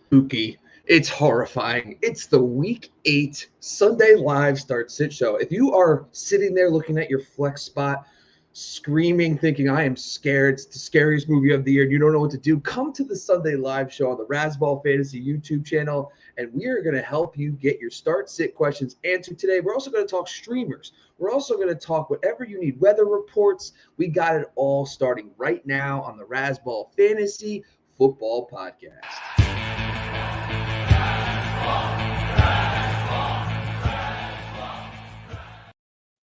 Spooky. It's horrifying. It's the Week 8 Sunday Live Start Sit Show. If you are sitting there looking at your flex spot, screaming, thinking, I am scared, it's the scariest movie of the year, and you don't know what to do, come to the Sunday Live Show on the Razzball Fantasy YouTube channel, and we are going to help you get your start sit questions answered today. We're also going to talk streamers. We're also going to talk whatever you need, weather reports. We got it all starting right now on the Razzball Fantasy Football Podcast.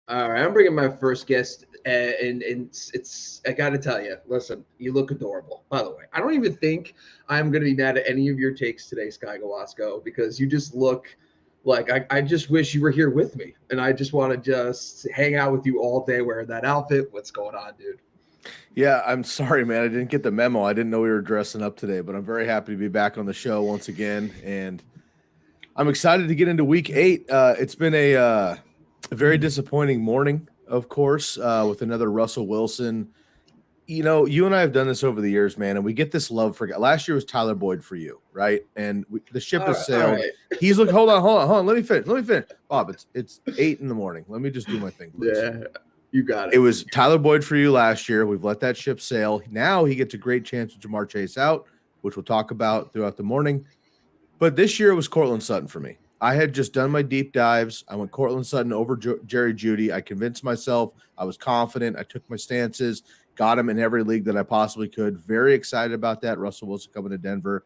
All right, I'm bringing my first guest, and it's I got to tell you, listen, you look adorable. By the way, I don't even think I'm going to be mad at any of your takes today, Sky Galasco, because you just look like I just wish you were here with me, and I just want to just hang out with you all day wearing that outfit. What's going on, dude? Yeah, I'm sorry, man. I didn't get the memo. I didn't know we were dressing up today, but I'm very happy to be back on the show once again, and I'm excited to get into Week 8. It's been a very disappointing morning, of course, with another Russell Wilson. You know, you and I have done this over the years, man, and we get this love for – last year was Tyler Boyd for you, right? And the ship has sailed. Right. He's looking – hold on. Let me finish. Bob, it's 8 in the morning. Let me just do my thing, please. Yeah, you got it. It was Tyler Boyd for you last year. We've let that ship sail. Now he gets a great chance with Jamar Chase out, which we'll talk about throughout the morning. But this year it was Courtland Sutton for me. I had just done my deep dives. I went Courtland Sutton over Jerry Jeudy. I convinced myself. I was confident. I took my stances, got him in every league that I possibly could. Very excited about that. Russell Wilson coming to Denver.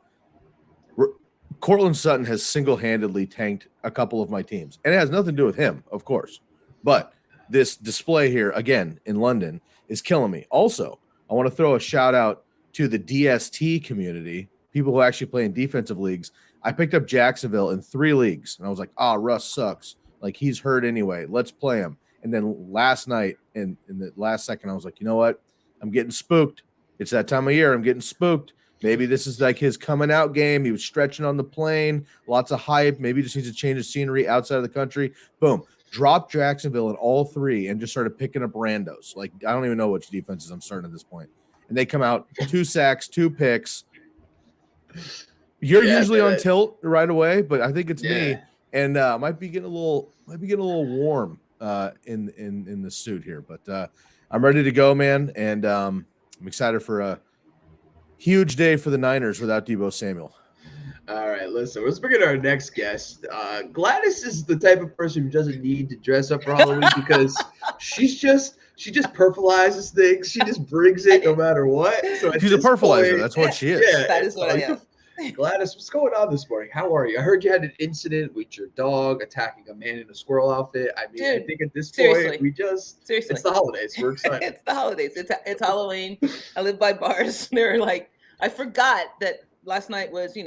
Courtland Sutton has single-handedly tanked a couple of my teams. And it has nothing to do with him, of course. But this display here, again, in London, is killing me. Also, I want to throw a shout-out to the DST community, people who actually play in defensive leagues. I picked up Jacksonville in 3 leagues, and I was like, Russ sucks. Like, he's hurt anyway. Let's play him. And then last night, in the last second, I was like, you know what? I'm getting spooked. It's that time of year. I'm getting spooked. Maybe this is like his coming out game. He was stretching on the plane, lots of hype. Maybe he just needs to change his scenery outside of the country. Boom. Dropped Jacksonville in all 3 and just started picking up randos. Like, I don't even know which defenses I'm starting at this point. And they come out 2 sacks, 2 picks. You're usually on tilt right away, but I think it's me, and might be getting a little warm in the suit here. But I'm ready to go, man, and I'm excited for a huge day for the Niners without Deebo Samuel. All right, listen, let's bring in our next guest. Gladys is the type of person who doesn't need to dress up for Halloween because she just purpleizes things. She just brings it no matter what. So she's a purpleizer. That's what she is. Yeah, that is what I am. Gladys, what's going on this morning? How are you? I heard you had an incident with your dog attacking a man in a squirrel outfit. I mean, dude, I think at this point, it's the holidays. We're excited. It's the holidays. It's Halloween. I live by bars. They're like, I forgot that last night was,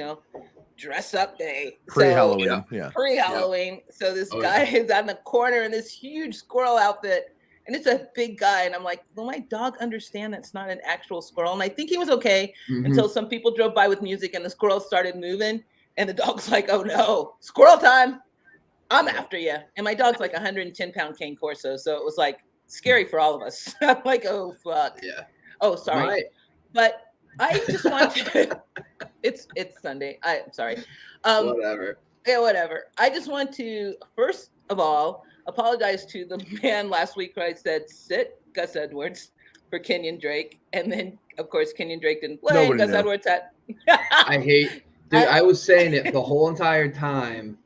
dress up day. Pre-Halloween. Pre-Halloween. Yeah. So this guy is out in the corner in this huge squirrel outfit. And it's a big guy. And I'm like, will my dog understand that's not an actual squirrel? And I think he was okay until some people drove by with music and the squirrel started moving. And the dog's like, oh, no, squirrel time. I'm after you. And my dog's like 110-pound cane corso. So it was like scary for all of us. I'm like, oh, fuck. Yeah. Oh, sorry. Right. But I just want to – it's Sunday. I'm sorry. Whatever. Yeah, whatever. I just want to, first of all, apologize to the man last week who I said sit Gus Edwards for Kenyon Drake, and then of course Kenyon Drake didn't play. Gus Edwards had. I hate, dude. I was saying it the whole entire time.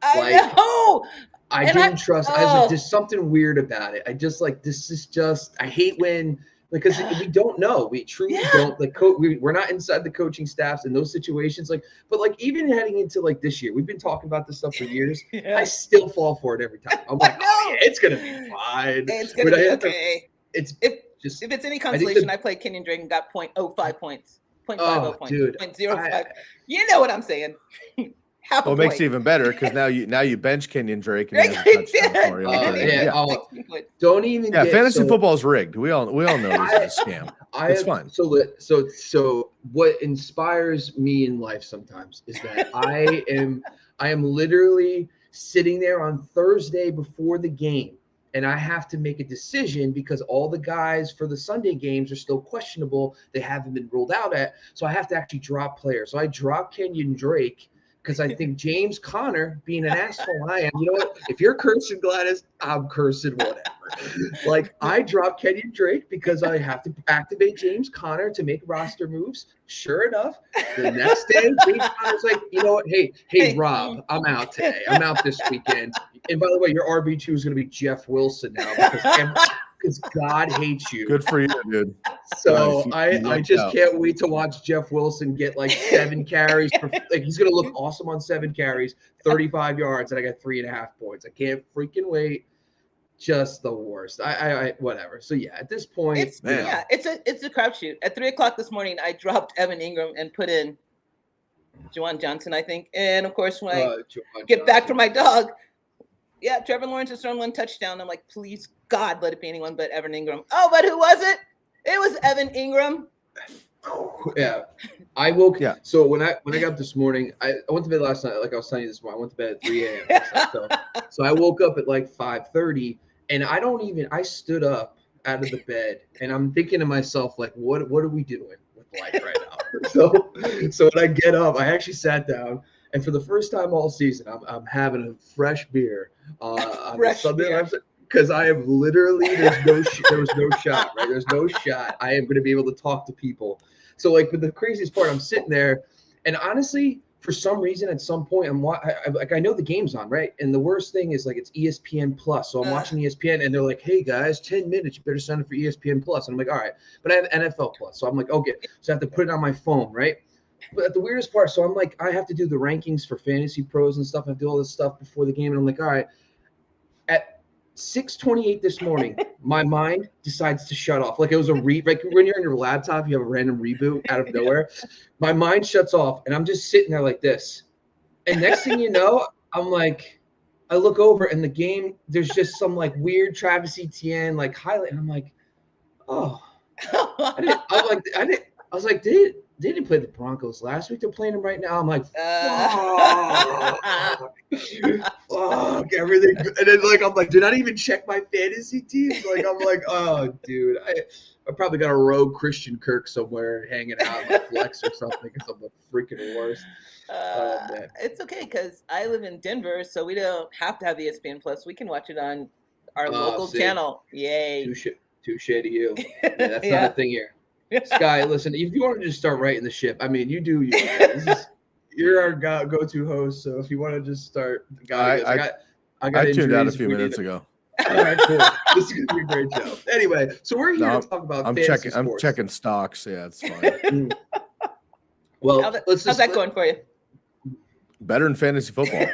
I know. I didn't trust. I was like, there's something weird about it. I just like this is just. I hate when. Because we don't know. We truly don't. Like, we're not inside the coaching staffs in those situations. Like, but like even heading into like this year, we've been talking about this stuff for years. I still fall for it every time. I'm like, it's gonna be fine. It's gonna be okay. If it's any consolation, I played Kenyon Drake and got 0.05 points, 0.50 points, dude, 0.05. You know what I'm saying? Well, it makes it even better because now you bench Kenyon Drake. And don't even. Yeah, fantasy football is rigged. We all know it's a scam. It's fine. So what inspires me in life sometimes is that I am literally sitting there on Thursday before the game, and I have to make a decision because all the guys for the Sunday games are still questionable. They haven't been ruled out at. So I have to actually drop players. So I drop Kenyon Drake because I think James Conner, being an asshole I am, you know what? If you're cursing Gladys, I'm cursing whatever. Like, I drop Kenyon Drake because I have to activate James Conner to make roster moves. Sure enough, the next day, James Conner's like, you know what? Hey, Rob, I'm out today. I'm out this weekend. And by the way, your RB2 is going to be Jeff Wilson now because God hates you. Good for you, dude. So I just can't wait to watch Jeff Wilson get like 7 carries. Like, he's going to look awesome on 7 carries, 35 yards, and I got 3.5 points. I can't freaking wait. Just the worst. I whatever. So yeah, at this point, it's a crapshoot. At 3:00 this morning, I dropped Evan Ingram and put in Juwan Johnson, I think. And of course, when I get back from my dog, yeah, Trevor Lawrence has thrown 1 touchdown. I'm like, please God, let it be anyone but Evan Ingram. Oh, but who was it? It was Evan Ingram. Yeah, I woke. Yeah. So when I got up this morning, I went to bed last night. Like I was telling you this morning, I went to bed at 3 a.m. So I woke up at like 5:30. And I stood up out of the bed and I'm thinking to myself, like, what are we doing with life right now? So when I get up, I actually sat down, and for the first time all season, I'm having a fresh beer on Sunday because I am literally there was no shot, right? There's no shot. I am going to be able to talk to people. So like, but the craziest part, I'm sitting there, and honestly, for some reason, at some point, I know the game's on, right? And the worst thing is, like, it's ESPN Plus. So I'm watching ESPN, and they're like, hey, guys, 10 minutes. You better sign up for ESPN Plus. And I'm like, all right. But I have NFL Plus. So I'm like, okay. So I have to put it on my phone, right? But the weirdest part, so I'm like, I have to do the rankings for Fantasy Pros and stuff. I have to do all this stuff before the game. And I'm like, all right. At 6:28 this morning, my mind decides to shut off. Like, it was like when you're on your laptop, you have a random reboot out of nowhere. My mind shuts off, and I'm just sitting there like this. And next thing you know, I'm like, I look over, and the game, there's just some like weird Travis Etienne like highlight, and I'm like, oh, I was like, they didn't play the Broncos last week. They're playing them right now. I'm like, fuck everything. And then like, I'm like, did I even check my fantasy teams? Like, I'm like, oh, dude, I probably got a rogue Christian Kirk somewhere hanging out in my flex or something because I'm the freaking worst. It's okay because I live in Denver, so we don't have to have ESPN Plus. We can watch it on our local channel. Yay. Touche to you. Yeah, that's not a thing here. Sky, listen, if you want to just start writing the ship, I mean, you do. You're our go-to host, so if you want to just start, I tuned out a few minutes ago. All right, cool. This is gonna be a great show. Anyway, so we're here to talk about. I'm checking stocks. Yeah, it's fine. Well, how's that going for you? Better in fantasy football.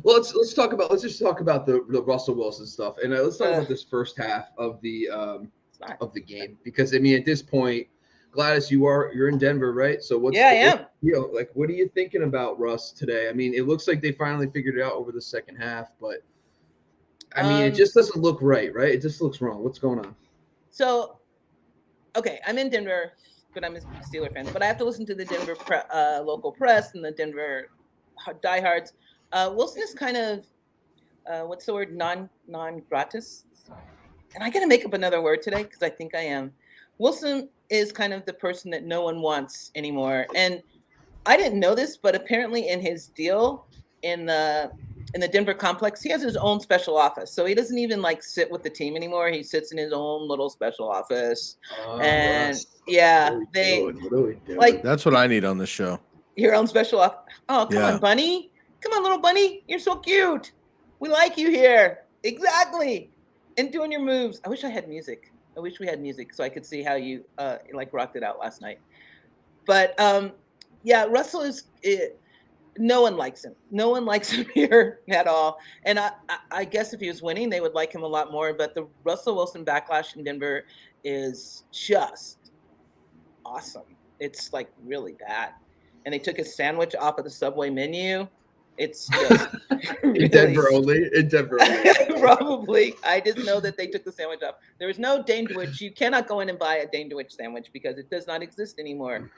Well, let's just talk about the Russell Wilson stuff, and let's talk about this first half of the game, because I mean, at this point, Gladys, you're in Denver, right? So I am. What are you thinking about Russ today? I mean, it looks like they finally figured it out over the second half, but I mean, it just doesn't look right? It just looks wrong. What's going on? So, okay, I'm in Denver, but I'm a Steeler fan. But I have to listen to the Denver local press and the Denver diehards. Wilson is kind of, what's the word? Non gratis. And I got to make up another word today because I think I am. Wilson is kind of the person that no one wants anymore. And I didn't know this, but apparently in his deal in the Denver complex, he has his own special office. So he doesn't even like sit with the team anymore. He sits in his own little special office. And yeah, what are we doing? Like, that's what I need on this show. Your own special office. Oh, come on, bunny. Come on, little bunny. You're so cute. We like you here. Exactly. And doing your moves. I wish I had music. I wish we had music so I could see how you rocked it out last night. But Russell is no one likes him. No one likes him here at all. And I guess if he was winning, they would like him a lot more. But the Russell Wilson backlash in Denver is just awesome. It's like really bad. And they took his sandwich off of the Subway menu. It's just really, in Denver only. Probably. I just know that they took the sandwich off. There was no Dane DeWitch. You cannot go in and buy a Dane DeWitch sandwich because it does not exist anymore.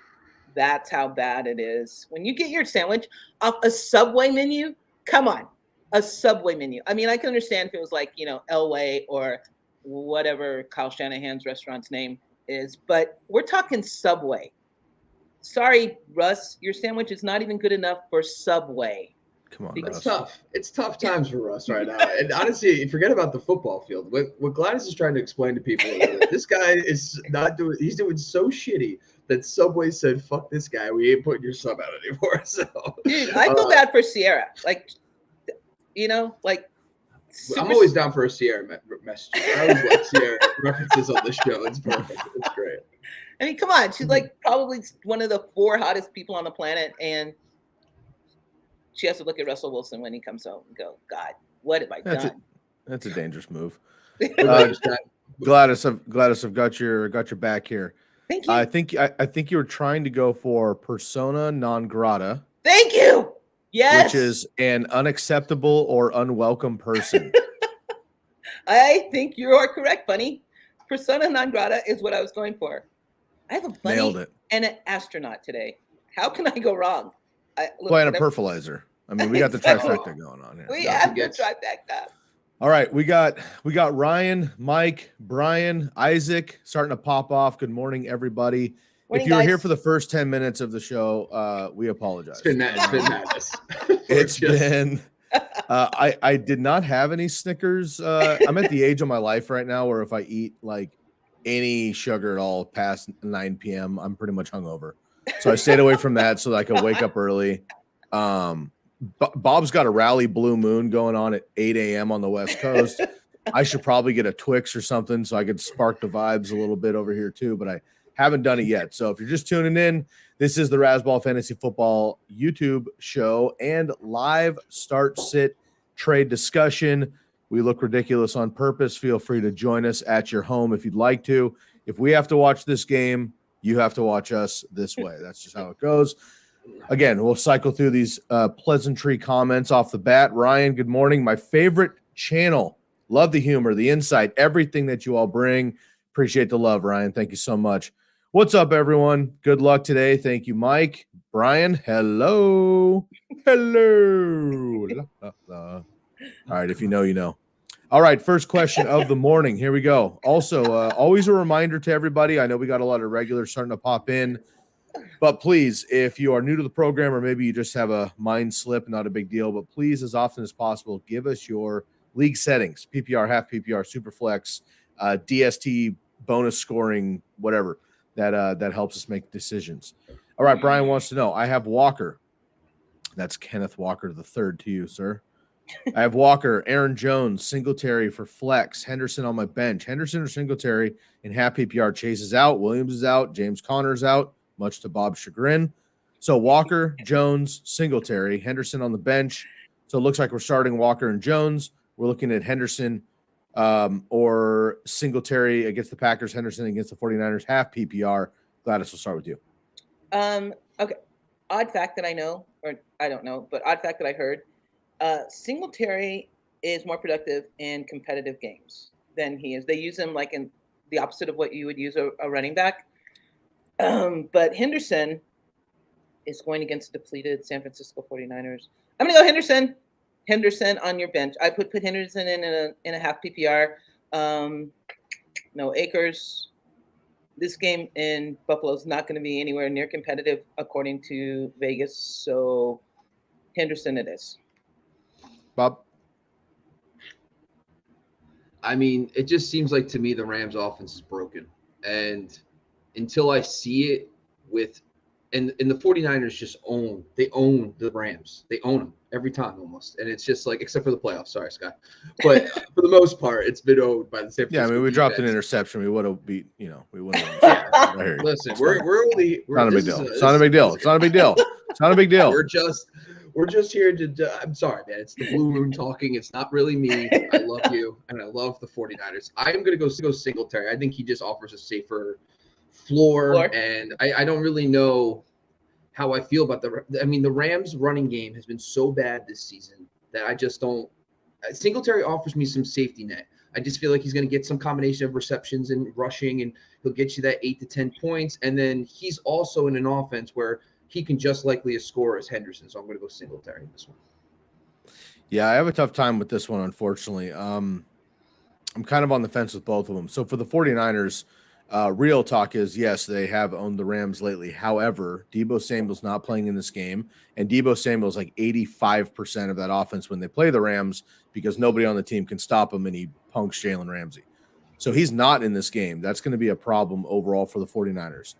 That's how bad it is. When you get your sandwich off a Subway menu, come on. a Subway menu. I mean, I can understand if it was like, Elway or whatever Kyle Shanahan's restaurant's name is, but we're talking Subway. Sorry, Russ, your sandwich is not even good enough for Subway. Come on, It's Russ. tough. It's tough times for Russ right now. And honestly, forget about the football field. What Gladys is trying to explain to people is that this guy is not doing. He's doing so shitty that Subway said, "Fuck this guy. We ain't putting your sub out anymore." So, dude, I feel bad for Sierra. Like, I'm always down for a Sierra message. I always like Sierra references on the show. It's perfect. It's great. I mean, come on. She's like probably one of the 4 hottest people on the planet, and she has to look at Russell Wilson when he comes home and go, "God, what have I done?" That's a dangerous move. Gladys, I've got your back here. Thank you. I think you were trying to go for persona non grata. Thank you. Yes. Which is an unacceptable or unwelcome person. I think you are correct, Bunny. Persona non grata is what I was going for. I have a bunny and an astronaut today. How can I go wrong? And a perfilizer. I mean, we got the trifecta going on here. We have the trifecta. All right, we got Ryan, Mike, Brian, Isaac starting to pop off. Good morning, everybody. If you were here for the first 10 minutes of the show, we apologize. It's been madness. It's been. I did not have any Snickers. I'm at the age of my life right now where if I eat like any sugar at all past 9 p.m., I'm pretty much hungover. So I stayed away from that so that I could wake up early. Bob's got a rally blue moon going on at 8 a.m. on the West Coast. I should probably get a Twix or something so I could spark the vibes a little bit over here too, but I haven't done it yet. So if you're just tuning in, this is the Razzball Fantasy Football YouTube show and live start sit trade discussion. We look ridiculous on purpose. Feel free to join us at your home if you'd like to. If we have to watch this game, you have to watch us this way. That's just how it goes. Again, we'll cycle through these pleasantry comments off the bat. Ryan, good morning. My favorite channel. Love the humor, the insight, everything that you all bring. Appreciate the love, Ryan. Thank you so much. What's up, everyone? Good luck today. Thank you, Mike. Brian, hello. Hello. All right, if you know, you know. All right, first question of the morning. Here we go. Also, always a reminder to everybody. I know we got a lot of regulars starting to pop in. But please, if you are new to the program or maybe you just have a mind slip, not a big deal, but please, as often as possible, give us your league settings, PPR, half PPR, Superflex, DST, bonus scoring, whatever. That helps us make decisions. All right, Brian wants to know, I have Walker. That's Kenneth Walker III to you, sir. I have Walker, Aaron Jones, Singletary for flex, Henderson on my bench. Henderson or Singletary in half PPR. Chase is out, Williams is out, James Conner's out, much to Bob's chagrin. So Walker, Jones, Singletary, Henderson on the bench. So it looks like we're starting Walker and Jones. We're looking at Henderson or Singletary against the Packers, Henderson against the 49ers, half PPR. Gladys, we'll start with you. Okay. Odd fact that I know, or I don't know, but odd fact that I heard, Singletary is more productive in competitive games than he is. They use him like in the opposite of what you would use a running back. But Henderson is going against depleted San Francisco 49ers. I'm going to go Henderson. Henderson on your bench. I put Henderson in a half PPR. No Akers. This game in Buffalo is not going to be anywhere near competitive according to Vegas. So Henderson it is. Bob? I mean, it just seems like to me the Rams offense is broken. And until I see it and the 49ers just own the Rams. They own them every time almost. And it's just like, except for the playoffs. Sorry, Scott. But for the most part, it's been owned by the San Francisco. Yeah, I mean, we defense. Dropped an interception. We would have beat, we wouldn't have. Right here. Listen, we're not a big deal. It's not a big deal. It's not a big deal. It's not a big deal. We're just here to I'm sorry, man. It's the Blue Moon talking. It's not really me. I love you, and I love the 49ers. I am going to go Singletary. I think he just offers a safer floor. And I don't really know how I feel about the Rams running game has been so bad this season that I just don't – Singletary offers me some safety net. I just feel like he's going to get some combination of receptions and rushing, and he'll get you that 8 to 10 points. And then he's also in an offense where – he can just likely score as Henderson, so I'm going to go Singletary in this one. Yeah, I have a tough time with this one, unfortunately. I'm kind of on the fence with both of them. So for the 49ers, real talk is, yes, they have owned the Rams lately. However, Deebo Samuel's not playing in this game, and Deebo Samuel's like 85% of that offense when they play the Rams because nobody on the team can stop him, and he punks Jalen Ramsey. So he's not in this game. That's going to be a problem overall for the 49ers.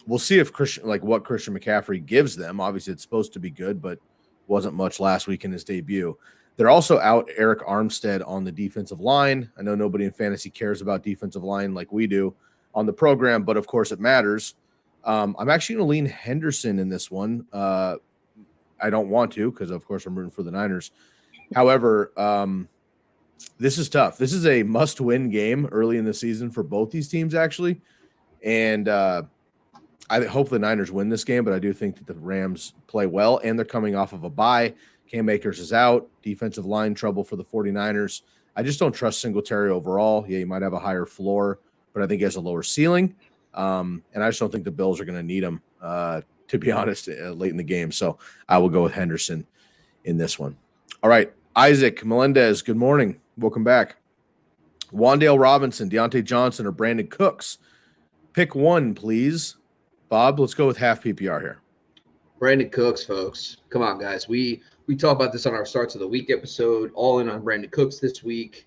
We'll see if what Christian McCaffrey gives them. Obviously, it's supposed to be good, but wasn't much last week in his debut. They're also out Eric Armstead on the defensive line. I know nobody in fantasy cares about defensive line like we do on the program, but of course it matters. I'm actually going to lean Henderson in this one. I don't want to because, of course, I'm rooting for the Niners. However, this is tough. This is a must-win game early in the season for both these teams, actually. And I hope the Niners win this game, but I do think that the Rams play well, and they're coming off of a bye. Cam Akers is out. Defensive line trouble for the 49ers. I just don't trust Singletary overall. Yeah, he might have a higher floor, but I think he has a lower ceiling. And I just don't think the Bills are going to need him, to be honest, late in the game. So I will go with Henderson in this one. All right, Isaac Melendez, good morning. Welcome back. Wan'Dale Robinson, Deontay Johnson, or Brandon Cooks. Pick one, please. Bob, let's go with half PPR here. Brandon Cooks, folks. Come on, guys. We talked about this on our Starts of the Week episode. All in on Brandon Cooks this week.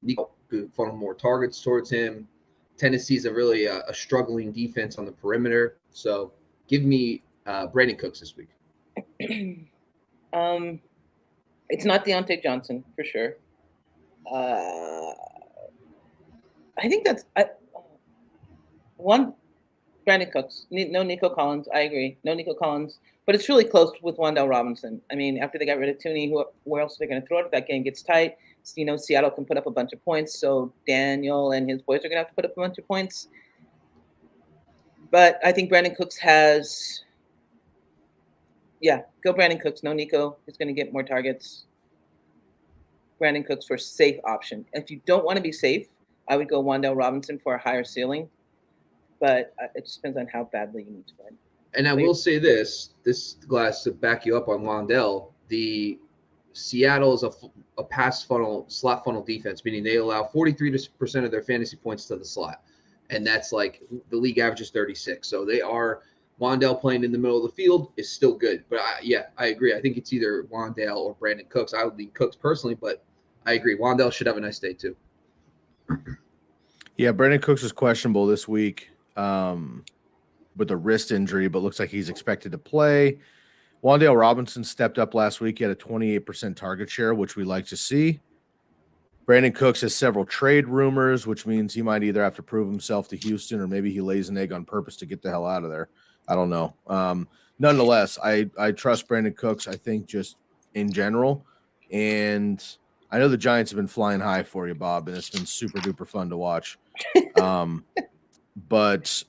Nico funnel more targets towards him. Tennessee's a struggling defense on the perimeter. So give me Brandon Cooks this week. It's not Deontay Johnson for sure. I think that's one. Brandon Cooks. No Nico Collins. I agree. No Nico Collins. But it's really close with Wan'Dale Robinson. I mean, after they got rid of Tooney, where else are they going to throw it if that game gets tight? Seattle can put up a bunch of points, so Daniel and his boys are going to have to put up a bunch of points. But I think Brandon Cooks has – go Brandon Cooks. No Nico. He's going to get more targets. Brandon Cooks for safe option. If you don't want to be safe, I would go Wan'Dale Robinson for a higher ceiling. But it just depends on how badly you need to win. And I will say this Glass, to back you up on Wan'Dale, the Seattle is a pass funnel, slot funnel defense, meaning they allow 43% of their fantasy points to the slot. And that's like the league average is 36. So Wan'Dale playing in the middle of the field is still good. But I agree. I think it's either Wan'Dale or Brandon Cooks. I would lean Cooks personally, but I agree. Wan'Dale should have a nice day too. Yeah, Brandon Cooks is questionable this week. With a wrist injury, but looks like he's expected to play. Wan'Dale Robinson stepped up last week. He had a 28% target share, which we like to see. Brandon Cooks has several trade rumors, which means he might either have to prove himself to Houston or maybe he lays an egg on purpose to get the hell out of there. I don't know. Nonetheless, I trust Brandon Cooks, I think, just in general. And I know the Giants have been flying high for you, Bob, and it's been super duper fun to watch. But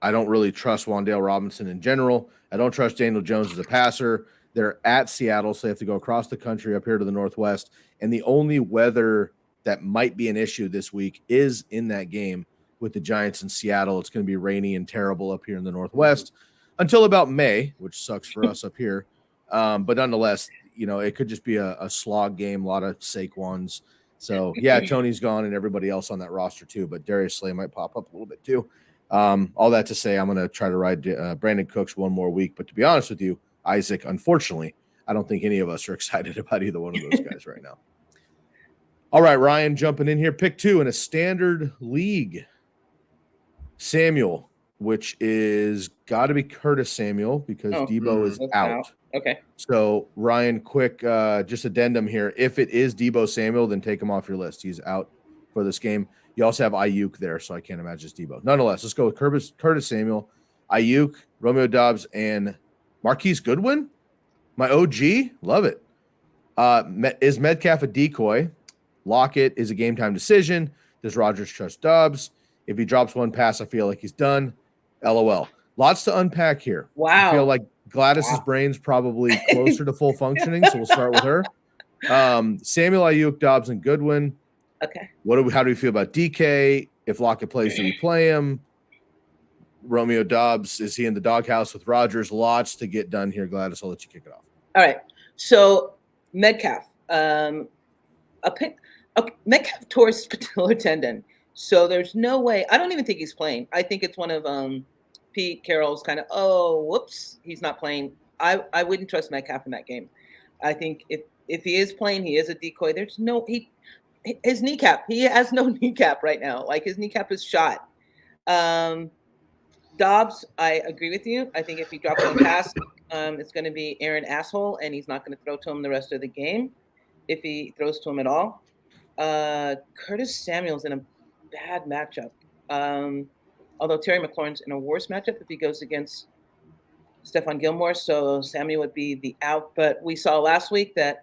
I don't really trust Wan'Dale Robinson in general. I don't trust Daniel Jones as a passer. They're at Seattle, so they have to go across the country up here to the Northwest. And the only weather that might be an issue this week is in that game with the Giants in Seattle. It's going to be rainy and terrible up here in the Northwest until about May, which sucks for us up here. But nonetheless, it could just be a slog game, a lot of Saquons. So, yeah, Tony's gone and everybody else on that roster too, but Darius Slay might pop up a little bit too. All that to say, I'm going to try to ride Brandon Cooks one more week. But to be honest with you, Isaac, unfortunately, I don't think any of us are excited about either one of those guys right now. All right, Ryan, jumping in here. Pick two in a standard league. Samuel, which is got to be Curtis Samuel because Debo is out. Okay. So, Ryan, quick just addendum here. If it is Debo Samuel, then take him off your list. He's out for this game. You also have Ayuk there, so I can't imagine it's Debo. Nonetheless, let's go with Curtis Samuel, Ayuk, Romeo Doubs, and Marquise Goodwin. My OG, love it. Is Metcalf a decoy? Lockett is a game-time decision. Does Rodgers trust Doubs? If he drops one pass, I feel like he's done. LOL. Lots to unpack here. Wow. I feel like Gladys's brain's probably closer to full functioning, so we'll start with her. Samuel, Ayuk, Doubs, and Goodwin. Okay. How do we feel about DK? If Lockett plays, do we play him? Romeo Doubs, is he in the doghouse with Rodgers? Lots to get done here, Gladys. I'll let you kick it off. All right. So Metcalf, Metcalf tore his patellar tendon. So there's no way. I don't even think he's playing. I think it's one of Pete Carroll's kind of, whoops, he's not playing. I wouldn't trust Metcalf in that game. I think if he is playing, he is a decoy. There's no his kneecap. He has no kneecap right now. Like his kneecap is shot. Dobbs, I agree with you. I think if he drops one pass, it's going to be Aaron asshole, and he's not going to throw to him the rest of the game if he throws to him at all. Curtis Samuel's in a bad matchup. Although Terry McLaurin's in a worse matchup if he goes against Stephon Gilmore, so Samuel would be the out. But we saw last week that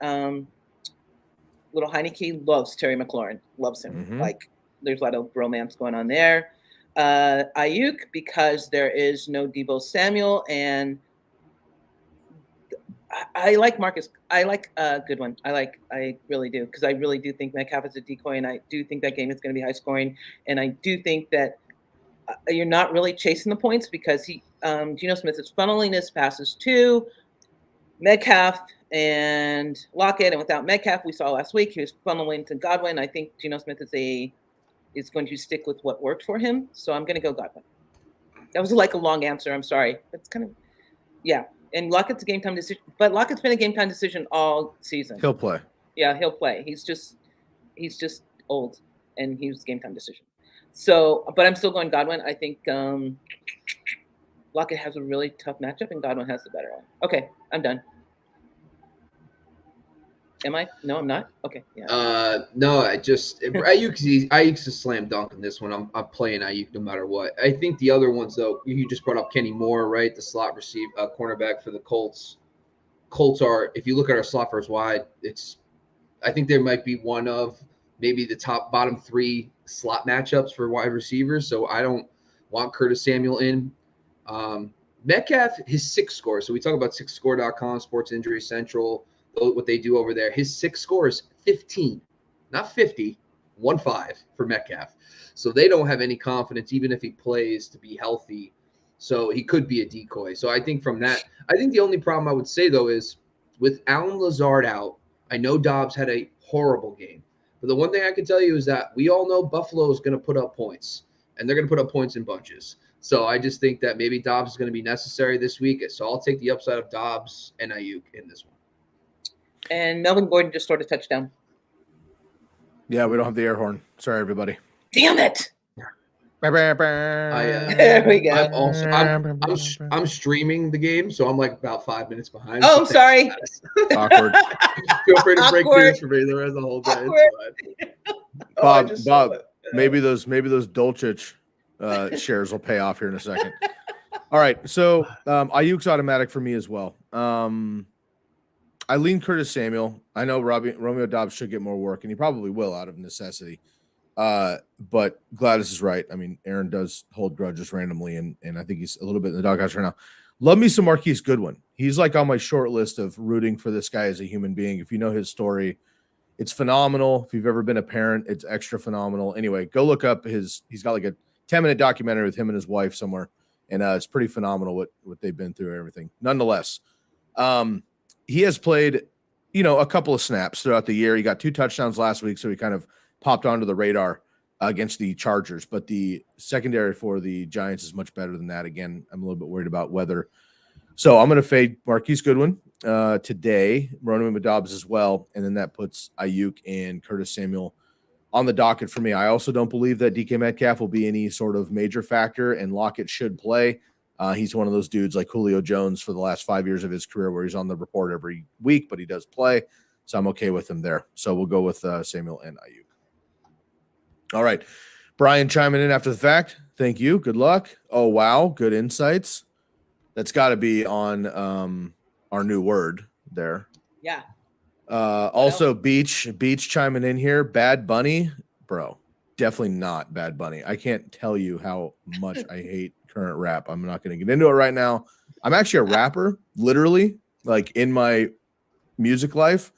little Heineke loves Terry McLaurin, loves him. Mm-hmm. Like there's a lot of romance going on there. Ayuk, because there is no Deebo Samuel, and I like Marcus. I like Goodwin. I really do, because I really do think Metcalf is a decoy, and I do think that game is going to be high scoring, and I do think that you're not really chasing the points because Geno Smith is funneling his passes to Metcalf and Lockett, and without Metcalf, we saw last week he was funneling to Godwin. I think Geno Smith is going to stick with what worked for him, so I'm going to go Godwin. That was like a long answer. I'm sorry. It's kind of And Lockett's a game time decision, but Lockett's been a game time decision all season. He'll play. Yeah, he'll play. He's just old, and he was a game time decision. So, but I'm still going Godwin. I think Lockett has a really tough matchup, and Godwin has the better one. Okay, I'm done. Am I? No, I'm not. Okay. Yeah. No, Ayuk's a slam dunk in this one. I'm playing Ayuk no matter what. I think the other ones though, you just brought up Kenny Moore, right? The slot cornerback for the Colts. Colts are, if you look at our slot versus wide, I think there might be one of maybe the bottom three slot matchups for wide receivers. So I don't want Curtis Samuel in. Metcalf, his 6 score. So we talk about 6score.com, Sports Injury Central, what they do over there. His 6 score is 15, not 50, 1-5 for Metcalf. So they don't have any confidence, even if he plays, to be healthy. So he could be a decoy. So I think from that, I think the only problem I would say, though, is with Allen Lazard out, I know Dobbs had a horrible game. But the one thing I can tell you is that we all know Buffalo is going to put up points, and they're going to put up points in bunches. So I just think that maybe Dobbs is going to be necessary this week. So I'll take the upside of Dobbs and Ayuk in this one. And Melvin Gordon just scored a touchdown. Yeah, we don't have the air horn. Sorry, everybody. Damn it! There we go. I'm streaming the game, so I'm like about 5 minutes behind. Oh, I'm sorry. Awkward. Feel free to break news for me the rest of the whole day. Bob, maybe those Dolchich shares will pay off here in a second. All right, so Ayuk's automatic for me as well. I lean Curtis Samuel. I know Romeo Dobbs should get more work, and he probably will out of necessity. But Gladys is right. I mean, Aaron does hold grudges randomly, and I think he's a little bit in the doghouse right now. Love me some Marquise Goodwin. He's like on my short list of rooting for this guy as a human being. If you know his story, it's phenomenal. If you've ever been a parent, it's extra phenomenal. Anyway, go look up he's got like a 10-minute documentary with him and his wife somewhere, and it's pretty phenomenal what they've been through and everything. Nonetheless, he has played, a couple of snaps throughout the year. He got 2 touchdowns last week, so he kind of popped onto the radar against the Chargers. But the secondary for the Giants is much better than that. Again, I'm a little bit worried about weather. So I'm going to fade Marquise Goodwin today, Romeo Dobbs as well, and then that puts Ayuk and Curtis Samuel on the docket for me. I also don't believe that DK Metcalf will be any sort of major factor, and Lockett should play. He's one of those dudes like Julio Jones for the last 5 years of his career where he's on the report every week, but he does play. So I'm okay with him there. So we'll go with Samuel and Ayuk. All right. Brian chiming in after the fact. Thank you. Good luck. Oh, wow. Good insights. That's got to be on our new word there. Yeah. Also, Beach chiming in here. Bad Bunny. Bro, definitely not Bad Bunny. I can't tell you how much I hate current rap. I'm not going to get into it right now. I'm actually a rapper, literally, like in my music life.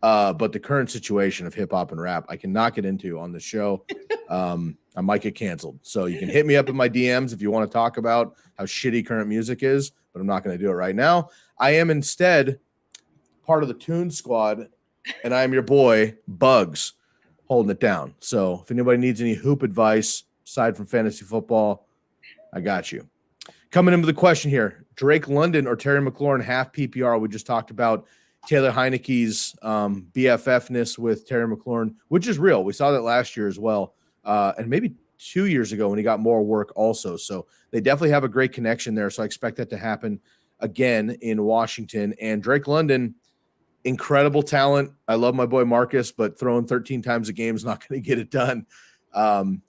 But the current situation of hip hop and rap, I cannot get into on the show. I might get canceled. So you can hit me up in my DMs if you want to talk about how shitty current music is, but I'm not going to do it right now. I am instead part of the Toon Squad, and I'm your boy, Bugs, holding it down. So if anybody needs any hoop advice aside from fantasy football, I got you. Coming into the question here, Drake London or Terry McLaurin half PPR. We just talked about Taylor Heineke's BFF-ness with Terry McLaurin, which is real. We saw that last year as well, and maybe 2 years ago when he got more work also. So they definitely have a great connection there. So I expect that to happen again in Washington. And Drake London, incredible talent. I love my boy Marcus, but throwing 13 times a game is not going to get it done.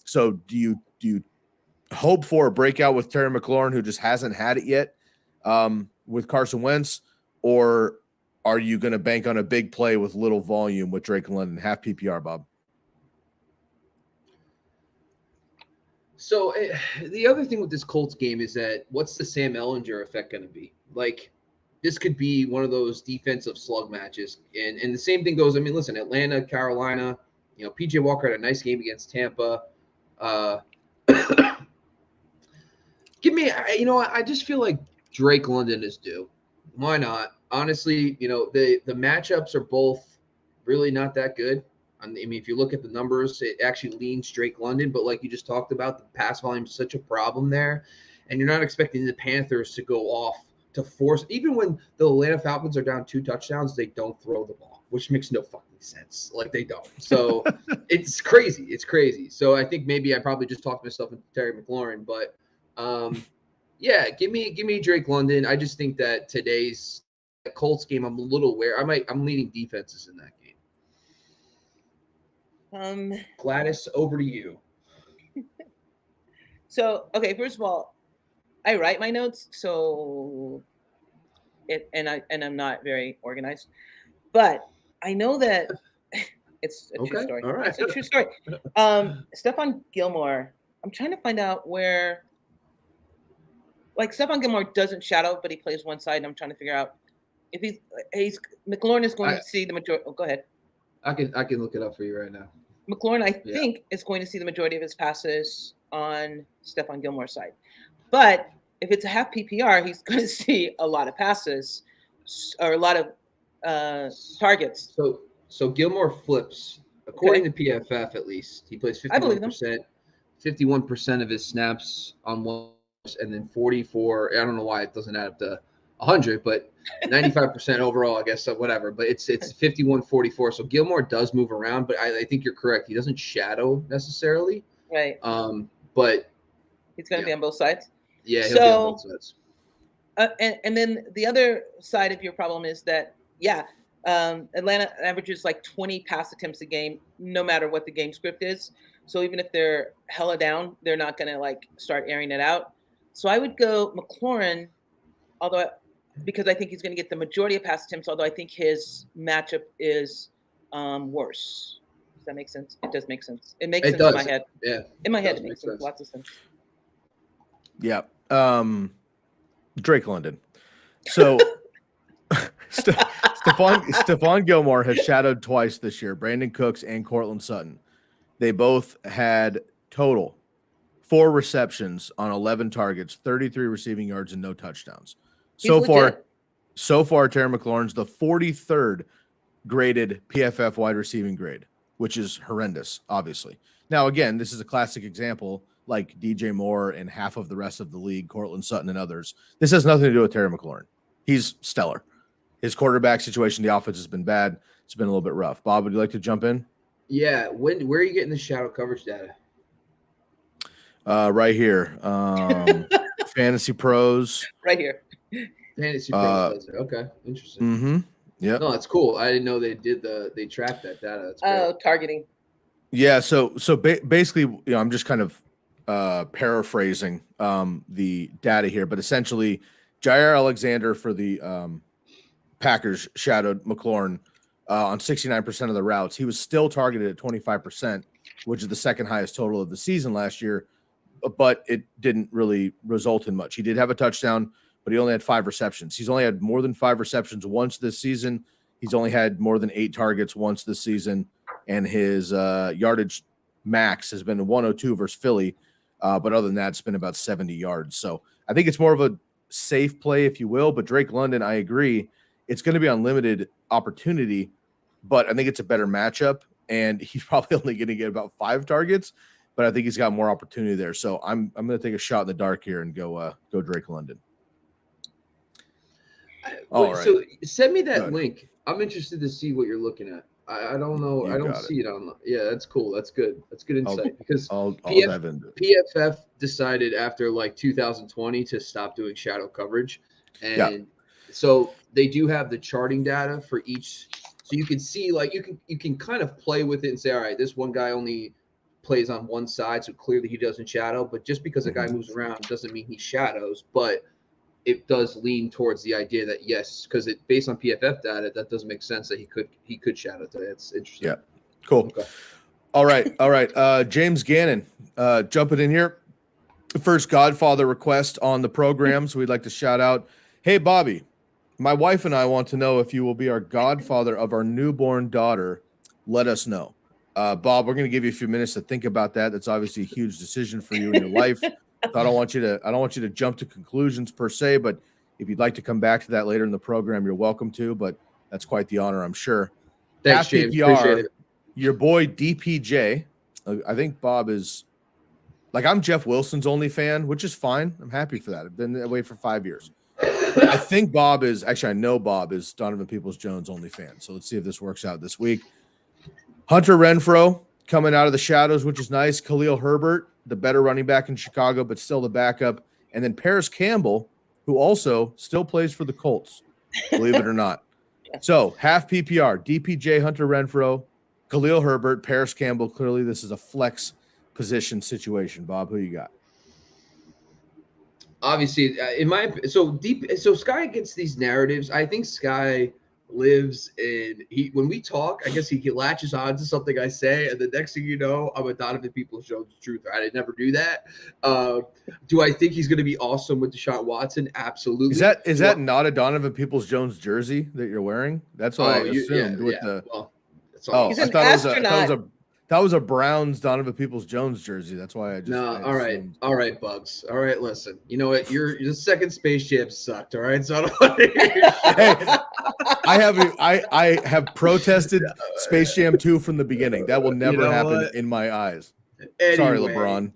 So do you hope for a breakout with Terry McLaurin, who just hasn't had it yet, with Carson Wentz, or are you going to bank on a big play with little volume with Drake London, half PPR, Bob? So the other thing with this Colts game is that what's the Sam Ehlinger effect going to be? Like, this could be one of those defensive slug matches. And the same thing goes, I mean, listen, Atlanta, Carolina, PJ Walker had a nice game against Tampa. Give me, I just feel like Drake London is due. Why not? Honestly, the matchups are both really not that good. I mean, if you look at the numbers, it actually leans Drake London, but like you just talked about, the pass volume is such a problem there, and you're not expecting the Panthers to go off to force. Even when the Atlanta Falcons are down 2 touchdowns, they don't throw the ball, which makes no fucking sense. Like, they don't. So it's crazy. It's crazy. So I think maybe I probably just talked myself into Terry McLaurin, but yeah, give me Drake London. I just think that today's Colts game, I'm a little aware. I'm leading defenses in that game. Gladys, over to you. So, okay, first of all, I write my notes, so I'm not very organized, but I know that it's a true story. All right. It's a true story. Stephon Gilmore, I'm trying to find out where, like, Stephon Gilmore doesn't shadow, but he plays one side, and I'm trying to figure out if he's McLaurin is going to see the majority. Oh, go ahead. I can look it up for you right now. McLaurin, I think, is going to see the majority of his passes on Stephon Gilmore's side. But if it's a half PPR, he's going to see a lot of passes or a lot of targets. So Gilmore flips, according to PFF at least. He plays 51%, 51% of his snaps on one, and then 44. I don't know why it doesn't add up to 100, but 95% overall, I guess, so whatever. But it's 51-44. So Gilmore does move around, but I think you're correct. He doesn't shadow necessarily. Right. But he's going to be on both sides. Yeah, he'll be on both sides. And then the other side of your problem is that, Atlanta averages like 20 pass attempts a game, no matter what the game script is. So even if they're hella down, they're not going to like start airing it out. So I would go McLaurin, because I think he's going to get the majority of pass attempts, although I think his matchup is worse. Does that make sense? It does make sense. It makes sense in my head. Yeah. In my head, it makes sense. Lots of sense. Yeah. Drake London. So Stephon Gilmore has shadowed twice this year, Brandon Cooks and Cortland Sutton. They both had total 4 receptions on 11 targets, 33 receiving yards, and no touchdowns. So far, Terry McLaurin's the 43rd graded PFF wide receiving grade, which is horrendous, obviously. Now, again, this is a classic example, like DJ Moore and half of the rest of the league, Cortland Sutton and others. This has nothing to do with Terry McLaurin. He's stellar. His quarterback situation, the offense has been bad. It's been a little bit rough. Bob, would you like to jump in? Yeah. Where are you getting the shadow coverage data? Right here. Fantasy Pros. Right here. Fantasy Pros does it. Okay. Interesting. Mm-hmm. Yeah. No, that's cool. I didn't know they tracked that data. That's great. Targeting. Yeah. So basically, I'm just kind of paraphrasing the data here, but essentially, Jair Alexander for the Packers shadowed McLaurin on 69% of the routes. He was still targeted at 25%, which is the second highest total of the season last year, but it didn't really result in much. He did have a touchdown, but he only had 5 receptions. He's only had more than 5 receptions once this season. He's only had more than 8 targets once this season, and his yardage max has been 102 versus Philly, but other than that, it's been about 70 yards. So I think it's more of a safe play, if you will, but Drake London, I agree, it's going to be unlimited opportunity, but I think it's a better matchup, and he's probably only going to get about 5 targets, but I think he's got more opportunity there. So I'm going to take a shot in the dark here and go Drake London. All right. So send me that link. I'm interested to see what you're looking at. I don't know. I don't see it on. Yeah, that's cool. That's good. That's good insight because I'll dive into it. PFF decided after like 2020 to stop doing shadow coverage, and so they do have the charting data for each. So you can see like you can kind of play with it and say, all right, this one guy only plays on one side, so clearly he doesn't shadow. But just because a guy moves around doesn't mean he shadows. But it does lean towards the idea that yes, because it based on PFF data, that does make sense that he could shadow today. It's interesting. Yeah, cool. Okay. All right. James Gannon, jumping in here. First Godfather request on the program, so we'd like to shout out. Hey, Bobby, my wife and I want to know if you will be our godfather of our newborn daughter. Let us know. Bob, we're going to give you a few minutes to think about that. That's obviously a huge decision for you in your life. So I don't want you to jump to conclusions per se, but if you'd like to come back to that later in the program, you're welcome to. But that's quite the honor, I'm sure. Thanks, James. Appreciate it. Your boy DPJ. I think Bob is like I'm Jeff Wilson's only fan, which is fine. I'm happy for that. I've been that way for 5 years. I think Bob is actually. I know Bob is Donovan Peoples-Jones only fan. So let's see if this works out this week. Hunter Renfrow coming out of the shadows, which is nice. Khalil Herbert, the better running back in Chicago, but still the backup. And then Paris Campbell, who also still plays for the Colts, believe it or not. So half PPR, DPJ, Hunter Renfrow, Khalil Herbert, Paris Campbell. Clearly this is a flex position situation. Bob, who you got? Obviously, so Sky gets these narratives. I think Sky lives in when we talk, I guess he latches on to something I say, and the next thing you know, I'm a Donovan Peoples-Jones truther. I did never do that. Do I think he's going to be awesome with Deshaun Watson? Absolutely. Is that not a Donovan Peoples-Jones jersey that you're wearing? That's what I assumed. He's an astronaut. That was a Browns Donovan Peoples-Jones jersey. That's why I just. No, all right, Bugs. All right, listen. You know what? The second Space Jam sucked. All right, so I don't want to hear I have protested Space Jam 2 from the beginning. That will never happen in my eyes. Anyway, sorry, LeBron.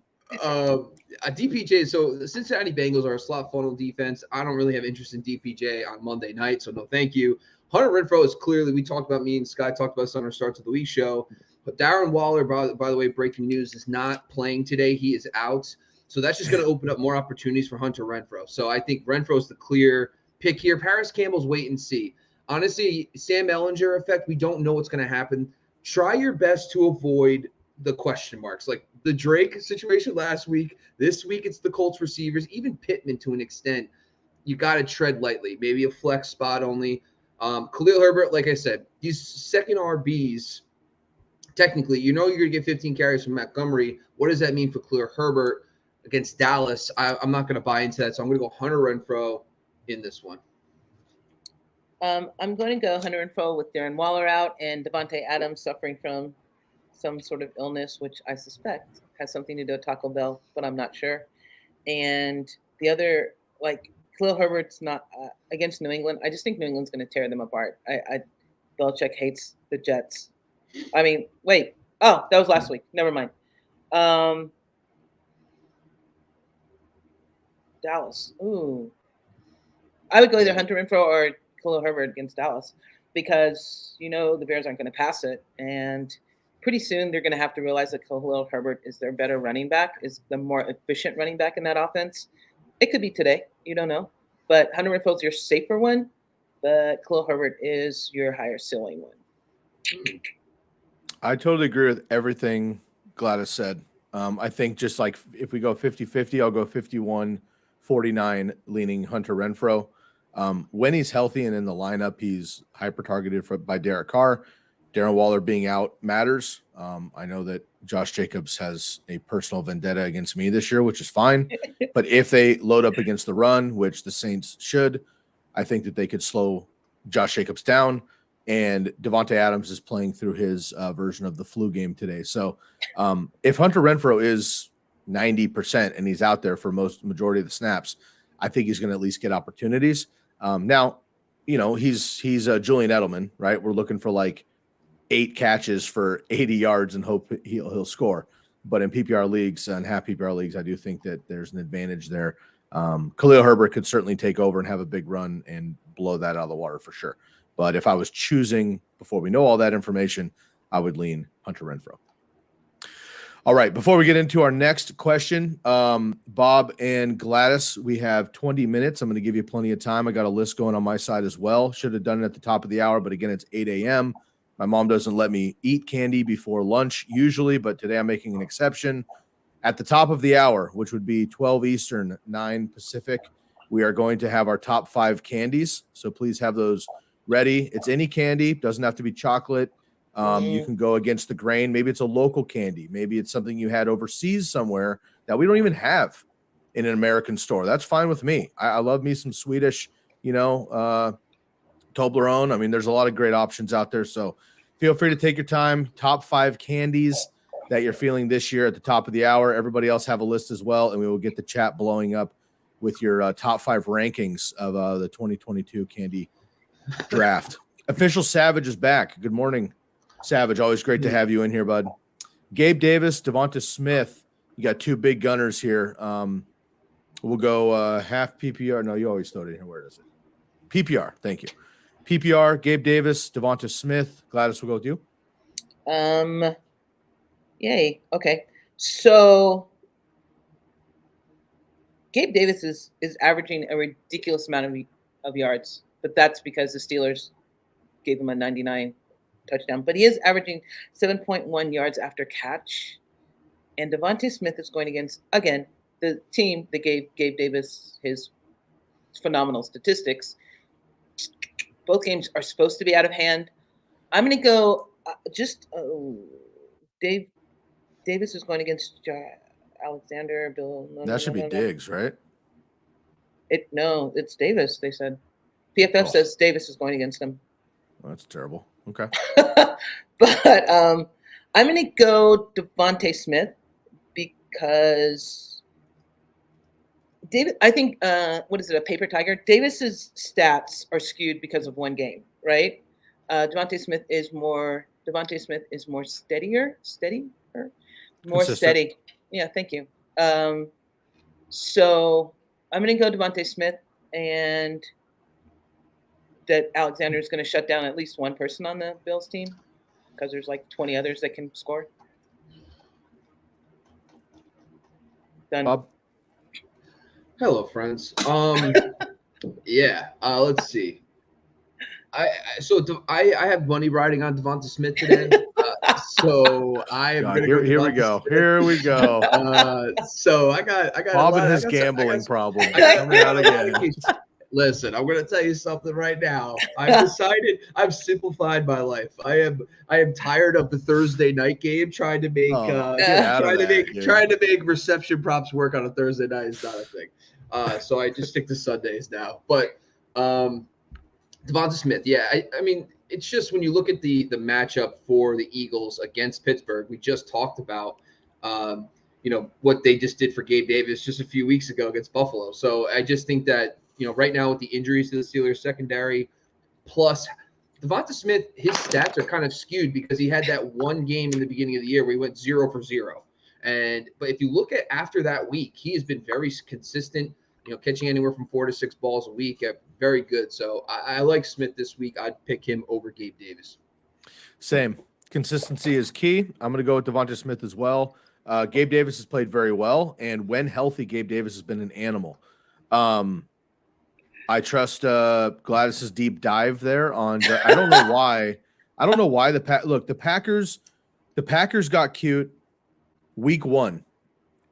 DPJ. So the Cincinnati Bengals are a slot funnel defense. I don't really have interest in DPJ on Monday night, so no, thank you. Hunter Renfrow is clearly. We talked about me and Sky talked about this on our Starts of the Week show. But Darren Waller, by the way, breaking news, is not playing today. He is out. So that's just going to open up more opportunities for Hunter Renfrow. So I think Renfrow is the clear pick here. Paris Campbell's wait and see. Honestly, Sam Ehlinger effect, we don't know what's going to happen. Try your best to avoid the question marks. Like the Drake situation last week. This week it's the Colts receivers, even Pittman to an extent. You got to tread lightly. Maybe a flex spot only. Khalil Herbert, like I said, these second RBs, technically, you're going to get 15 carries from Montgomery. What does that mean for Khalil Herbert against Dallas? I'm not going to buy into that, so I'm going to go Hunter Renfrow in this one. I'm going to go Hunter Renfrow with Darren Waller out and Devontae Adams suffering from some sort of illness, which I suspect has something to do with Taco Bell, but I'm not sure. And the other, Khalil Herbert's not against New England. I just think New England's going to tear them apart. Belichick hates the Jets. I mean, wait. Oh, that was last week. Never mind. Dallas. Ooh. I would go either Hunter Renfrow or Khalil Herbert against Dallas because, the Bears aren't going to pass it. And pretty soon they're going to have to realize that Khalil Herbert is their better running back, is the more efficient running back in that offense. It could be today. You don't know. But Hunter Renfrow is your safer one, but Khalil Herbert is your higher ceiling one. I totally agree with everything Gladys said. I think just like if we go 50-50, I'll go 51-49 leaning Hunter Renfrow. When he's healthy and in the lineup, he's hyper-targeted by Derek Carr. Darren Waller being out matters. I know that Josh Jacobs has a personal vendetta against me this year, which is fine. But if they load up against the run, which the Saints should, I think that they could slow Josh Jacobs down. And Devontae Adams is playing through his version of the flu game today. So if Hunter Renfrow is 90% and he's out there for majority of the snaps, I think he's going to at least get opportunities. Now, he's Julian Edelman, right? We're looking for like 8 catches for 80 yards and hope he'll score. But in PPR leagues and half PPR leagues, I do think that there's an advantage there. Khalil Herbert could certainly take over and have a big run and blow that out of the water for sure. But if I was choosing before we know all that information, I would lean Hunter Renfrow. All right, before we get into our next question, Bob and Gladys, we have 20 minutes. I'm going to give you plenty of time. I got a list going on my side as well. Should have done it at the top of the hour, but again, it's 8 a.m. My mom doesn't let me eat candy before lunch usually, but today I'm making an exception. At the top of the hour, which would be 12 Eastern, 9 Pacific, we are going to have our top 5 candies. So please have those ready. It's any candy. Doesn't have to be chocolate. You can go against the grain. Maybe it's a local candy. Maybe it's something you had overseas somewhere that we don't even have in an American store. That's fine with me. I love me some Swedish, Toblerone. I mean, there's a lot of great options out there. So feel free to take your time. Top 5 candies that you're feeling this year at the top of the hour. Everybody else have a list as well, and we will get the chat blowing up with your top 5 rankings of the 2022 candy draft. Official Savage is back. Good morning, Savage. Always great to have you in here, bud. Gabe Davis, Devonta Smith. You got 2 big gunners here. We'll go half PPR. No, you always throw it in here. Where is it? PPR. Thank you. PPR, Gabe Davis, Devonta Smith. Gladys, we'll go with you. Yay. Okay. So Gabe Davis is averaging a ridiculous amount of yards, but that's because the Steelers gave him a 99 touchdown. But he is averaging 7.1 yards after catch. And Devonta Smith is going against, again, the team that gave Gabe Davis his phenomenal statistics. Both games are supposed to be out of hand. I'm going to go Davis is going against Alexander, Bill. That should be Diggs, right? No, it's Davis, they said. PFF says Davis is going against him. Well, that's terrible. Okay. But I'm going to go Devonta Smith because David, I think, what is it, a paper tiger? Davis's stats are skewed because of one game, right? Devonta Smith is more steady. Yeah, thank you. So I'm going to go Devonta Smith, and that Alexander is going to shut down at least one person on the Bills team because there's like 20 others that can score. Done. Bob? Hello, friends. Let's see. I have money riding on Devonta Smith today. So I am going to go. Here we go. So I got Bob and his gambling problem coming out again. Listen, I'm going to tell you something right now. I've simplified my life. I am tired of the Thursday night game. Trying to make reception props work on a Thursday night is not a thing. So I just stick to Sundays now. But Devonta Smith, I mean, it's just when you look at the matchup for the Eagles against Pittsburgh, we just talked about what they just did for Gabe Davis just a few weeks ago against Buffalo. So I just think that right now with the injuries to the Steelers secondary, plus Devonta Smith, his stats are kind of skewed because he had that one game in the beginning of the year where he went 0 for 0. But if you look at after that week, he has been very consistent, catching anywhere from 4 to 6 balls a week. Very good. So I like Smith this week. I'd pick him over Gabe Davis. Same. Consistency is key. I'm going to go with Devonta Smith as well. Gabe Davis has played very well, and when healthy, Gabe Davis has been an animal. I trust Gladys's deep dive there on. I don't know why. The Packers got cute week 1,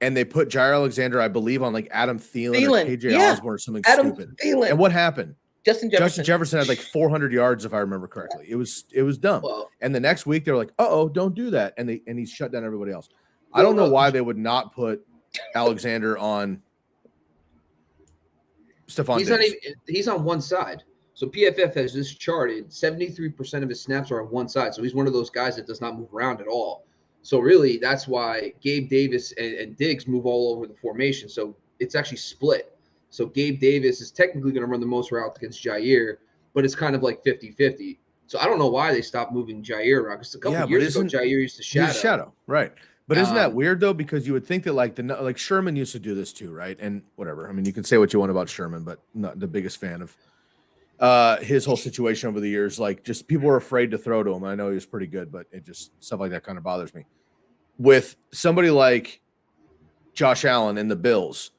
and they put Jair Alexander, I believe, on like Adam Thielen or KJ Osborne or something stupid. Thielen. And what happened? Justin Jefferson had like 400 yards, if I remember correctly. It was dumb. Well, and the next week they were like, don't do that, and he shut down everybody else. I don't know why they would not put Alexander on Stephon Diggs. He's on one side. So PFF has this charted 73% of his snaps are on one side. So he's one of those guys that does not move around at all. So really, that's why Gabe Davis and Diggs move all over the formation. So it's actually split. So Gabe Davis is technically going to run the most routes against Jair, but it's kind of like 50-50. So I don't know why they stopped moving Jair around, because a couple years ago, Jair used to shadow. He's shadow, right. But isn't that weird, though? Because you would think that, like Sherman used to do this too, right? And whatever. I mean, you can say what you want about Sherman, but not the biggest fan of his whole situation over the years. Like, just people were afraid to throw to him. I know he was pretty good, but it just stuff like that kind of bothers me. With somebody like Josh Allen and the Bills,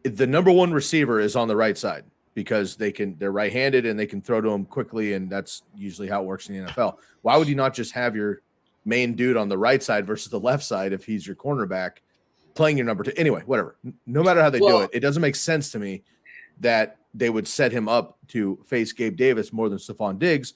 the number one receiver is on the right side because they're right-handed and they can throw to him quickly, and that's usually how it works in the NFL. Why would you not just have your main dude on the right side versus the left side if he's your cornerback playing your number 2? Anyway, whatever. No matter how they do it, it doesn't make sense to me that they would set him up to face Gabe Davis more than Stephon Diggs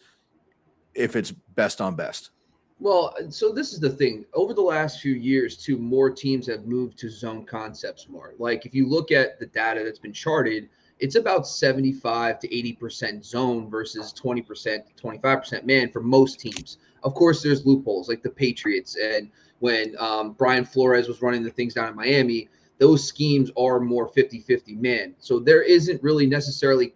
if it's best on best. Well, so this is the thing. Over the last few years, too, more teams have moved to zone concepts more. Like, if you look at the data that's been charted, it's about 75 to 80% zone versus 20% to 25% man for most teams. Of course, there's loopholes like the Patriots, and when Brian Flores was running the things down in Miami, those schemes are more 50-50 man. So there isn't really necessarily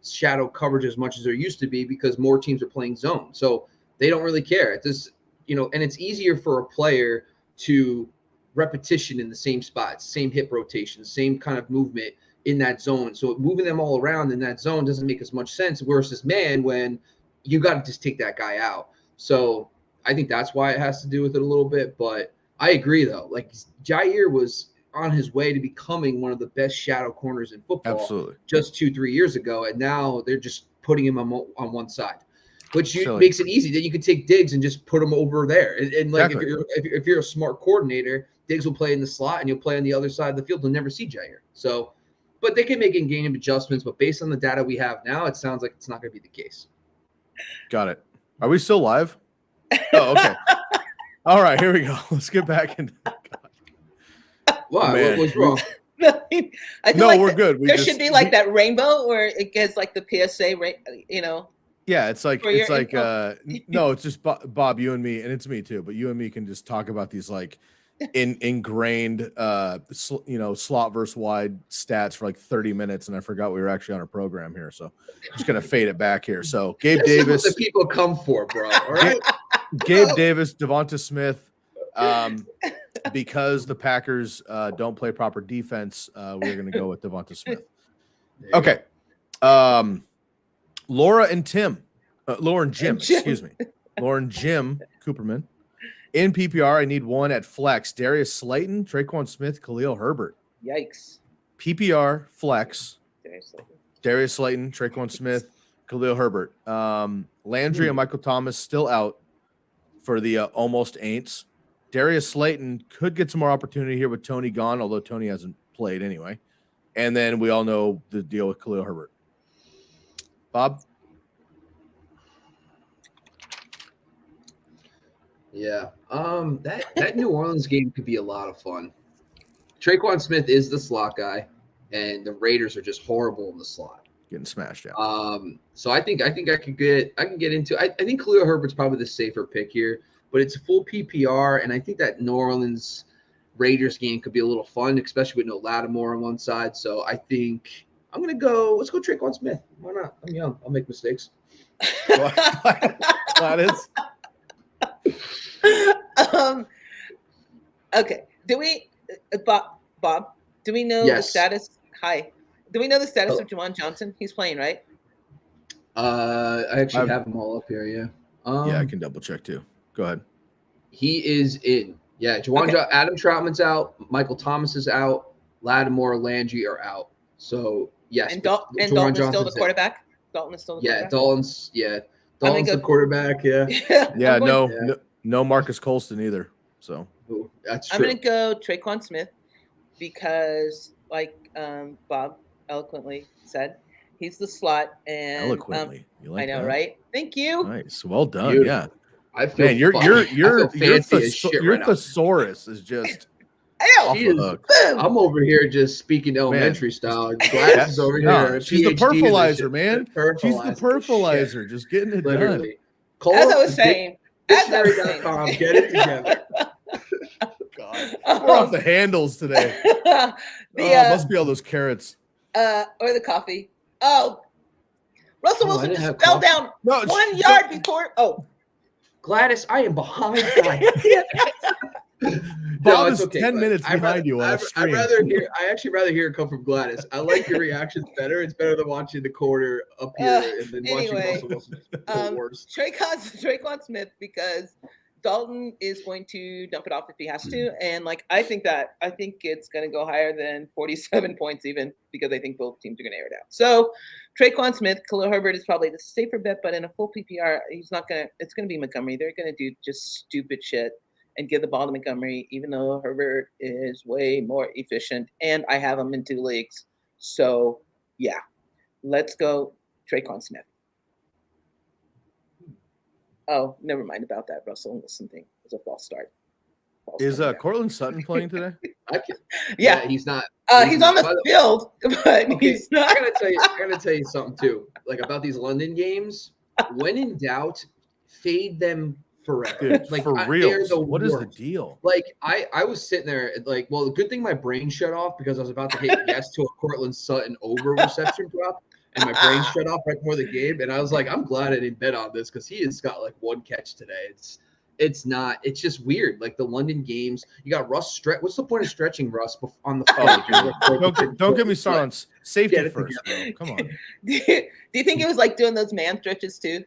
shadow coverage as much as there used to be because more teams are playing zone. So they don't really care. It's just, and it's easier for a player to repetition in the same spots, same hip rotation, same kind of movement in that zone. So moving them all around in that zone doesn't make as much sense versus man when you got to just take that guy out. So I think that's why it has to do with it a little bit. But I agree, though. Like, Jair was on his way to becoming one of the best shadow corners in football just 2-3 years ago. And now they're just putting him on one side, which makes it easy. Then you can take Diggs and just put him over there. And like, if you're a smart coordinator, Diggs will play in the slot and you'll play on the other side of the field. You'll never see Jair. So, but they can make in-game adjustments. But based on the data we have now, it sounds like it's not going to be the case. Got it. Are we still live? Oh, okay. All right, here we go. Let's get back into Why? What's wrong? I feel like we're good. There should be like that rainbow where it gets like the PSA, Yeah, it's like no, it's just Bob, you and me, and it's me too. But you and me can just talk about these like ingrained, slot versus wide stats for like 30 minutes, and I forgot we were actually on a program here, so I'm just gonna fade it back here. So Gabe Davis, is what the people come for, bro. All right, Gabe Davis, Devonta Smith. Because the Packers don't play proper defense, we're gonna go with Devonta Smith. Okay, Laura and Jim, excuse me, Lauren Jim Cooperman. In PPR, I need one at flex. Darius Slayton, Traquan Smith, Khalil Herbert. Yikes. PPR flex. Darius Slayton, Traquan Smith, Khalil Herbert. Landry and Michael Thomas still out for the almost Aints. Darius Slayton could get some more opportunity here with Tony gone, although Tony hasn't played anyway. And then we all know the deal with Khalil Herbert. Bob? Yeah. That New Orleans game could be a lot of fun. Traquan Smith is the slot guy, and the Raiders are just horrible in the slot. Getting smashed out. So I think I can get into I think Khalil Herbert's probably the safer pick here, but it's a full PPR, and I think that New Orleans Raiders game could be a little fun, especially with no Lattimore on one side. So I think let's go Traquan Smith. Why not? I'm young. I'll make mistakes. Gladys. Okay. Do we, Bob? Do we know the status? Hi. Do we know the status of Juwan Johnson? He's playing, right? I actually have them all up here. Yeah. I can double check too. Go ahead. He is in. Yeah, Adam Troutman's out. Michael Thomas is out. Lattimore, Landry are out. So yes. And Dalton is still the quarterback. Dalton is still the quarterback. Dalton's the quarterback. Yeah. No Marcus Colston either. So that's true. I'm gonna go Traquan Smith because, like Bob eloquently said, he's the slot. And eloquently, you like I know, that? Right? Thank you. Nice, well done. Beautiful. Yeah. I feel man, your thesaurus is just off the hook. I'm over here just speaking elementary style. Gladys is over here. She's the purpleizer, man. She's the purpleizer, just getting it done. As I was saying, get it together. God, we're off the handles today. Must be all those carrots. Or the coffee. Oh, Russell Wilson just fell down 1 yard before. Oh, Gladys, I am behind. Bob is okay, 10 minutes behind you on a stream. I actually rather hear it come from Gladys. I like your reactions better. It's better than watching the corner up here and then watching Russell Wilson. Traquan Smith, because Dalton is going to dump it off if he has to, and I think it's going to go higher than 47 points, even because I think both teams are going to air it out. So Traquan Smith, Khalil Herbert is probably the safer bet, but in a full PPR, he's not going to. It's going to be Montgomery. They're going to do just stupid shit and give the ball to Montgomery, even though Herbert is way more efficient, and I have him in 2 leagues. So yeah, let's go Traquan Smith. Oh, never mind about that Russell Wilson thing. It was a false start. Is Cortland Sutton playing today? Yeah, he's not. He's on the field, but he's not. I gotta tell you something too. About these London games. When in doubt, fade them forever. Dude, for real. What is the deal? I was sitting there the good thing my brain shut off because I was about to hit yes to a Cortland Sutton over reception drop. And my brain shut off right before the game, and I was like, I'm glad I didn't bet on this because he has got 1 catch today. It's just weird. The London games, you got Russ what's the point of stretching Russ on the field? Don't get me started on safety first, bro. Come on. Do you think it was doing those man stretches too?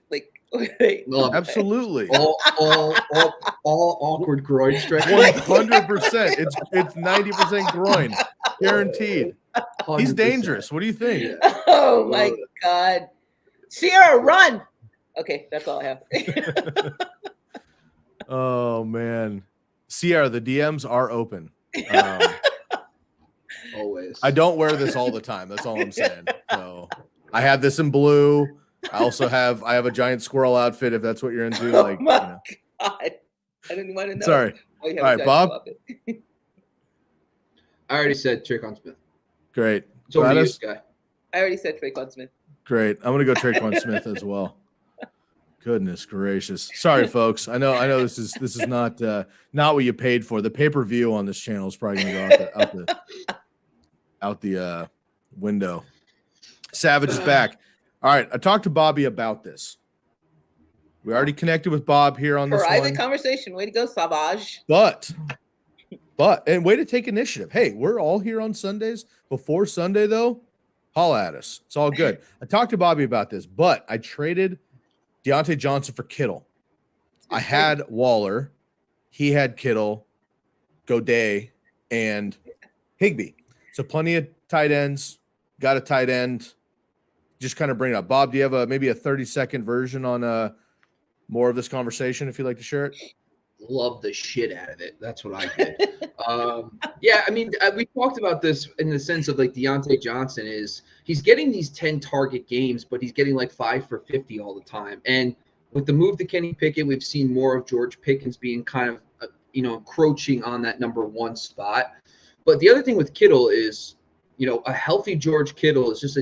Absolutely. All awkward groin stretches. 100%. It's 90% groin, guaranteed. 100%. He's dangerous. What do you think? Yeah. Oh my God, Sierra, run! Okay, that's all I have. Oh man, Sierra, the DMs are open. Always. I don't wear this all the time. That's all I'm saying. So I have this in blue. I have a giant squirrel outfit if that's what you're into. Oh my God, I didn't want to know. Sorry. All right, Bob. I already said Traquan Smith. Great. So this guy. I already said Traquan Smith. Great. I'm gonna go Traquan Smith as well. Goodness gracious. Sorry, folks. I know this is not what you paid for. The pay-per-view on this channel is probably gonna go out the window. Savage is back. All right. I talked to Bobby about this. We already connected with Bob here on this private conversation. Way to go, Savage. But and way to take initiative. Hey, we're all here on Sundays. Before Sunday, though, holla at us. It's all good. I talked to Bobby about this, but I traded Deontay Johnson for Kittle. I had Waller. He had Kittle, Godet, and Higbee. So plenty of tight ends. Got a tight end. Just kind of bring it up. Bob, do you have maybe a 30-second version on more of this conversation if you'd like to share it? Love the shit out of it. That's what I did. Yeah, I mean, we talked about this in the sense of Deontay Johnson he's getting these 10 target games, but he's getting 5 for 50 all the time. And with the move to Kenny Pickett, we've seen more of George Pickens being kind of, encroaching on that number 1 spot. But the other thing with Kittle is, a healthy George Kittle is just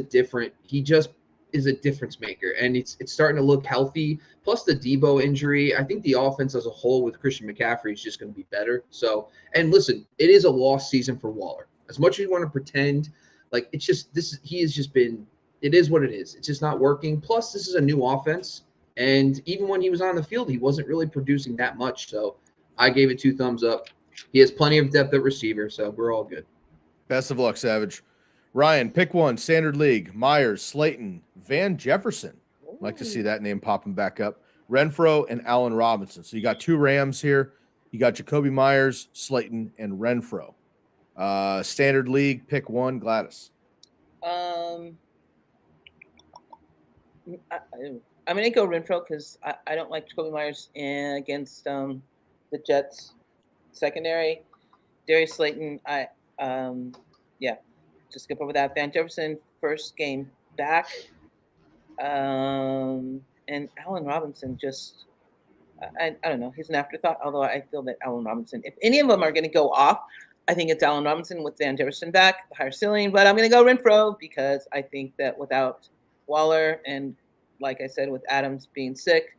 he just is a difference maker, and it's starting to look healthy. Plus the Debo injury, I think the offense as a whole with Christian McCaffrey is just going to be better. So, and listen, it is a lost season for Waller. As much as you want to pretend, it's just he has just been. It is what it is. It's just not working. Plus, this is a new offense, and even when he was on the field, he wasn't really producing that much. So, I gave it 2 thumbs up. He has plenty of depth at receiver, so we're all good. Best of luck, Savage. Ryan, pick one, standard league. Myers, Slayton, Van Jefferson. Like to see that name popping back up. Renfro and Allen Robinson. So you got 2 Rams here. You got Jacoby Myers, Slayton, and Renfro. Standard league, pick one, Gladys. I'm going to go Renfro because I don't like Jacoby Myers against the Jets secondary. Darius Slayton, just skip over that. Van Jefferson, first game back. And Allen Robinson I don't know. He's an afterthought, although I feel that Allen Robinson, if any of them are going to go off, I think it's Allen Robinson with Van Jefferson back, the higher ceiling. But I'm going to go Renfro because I think that without Waller and, like I said, with Adams being sick,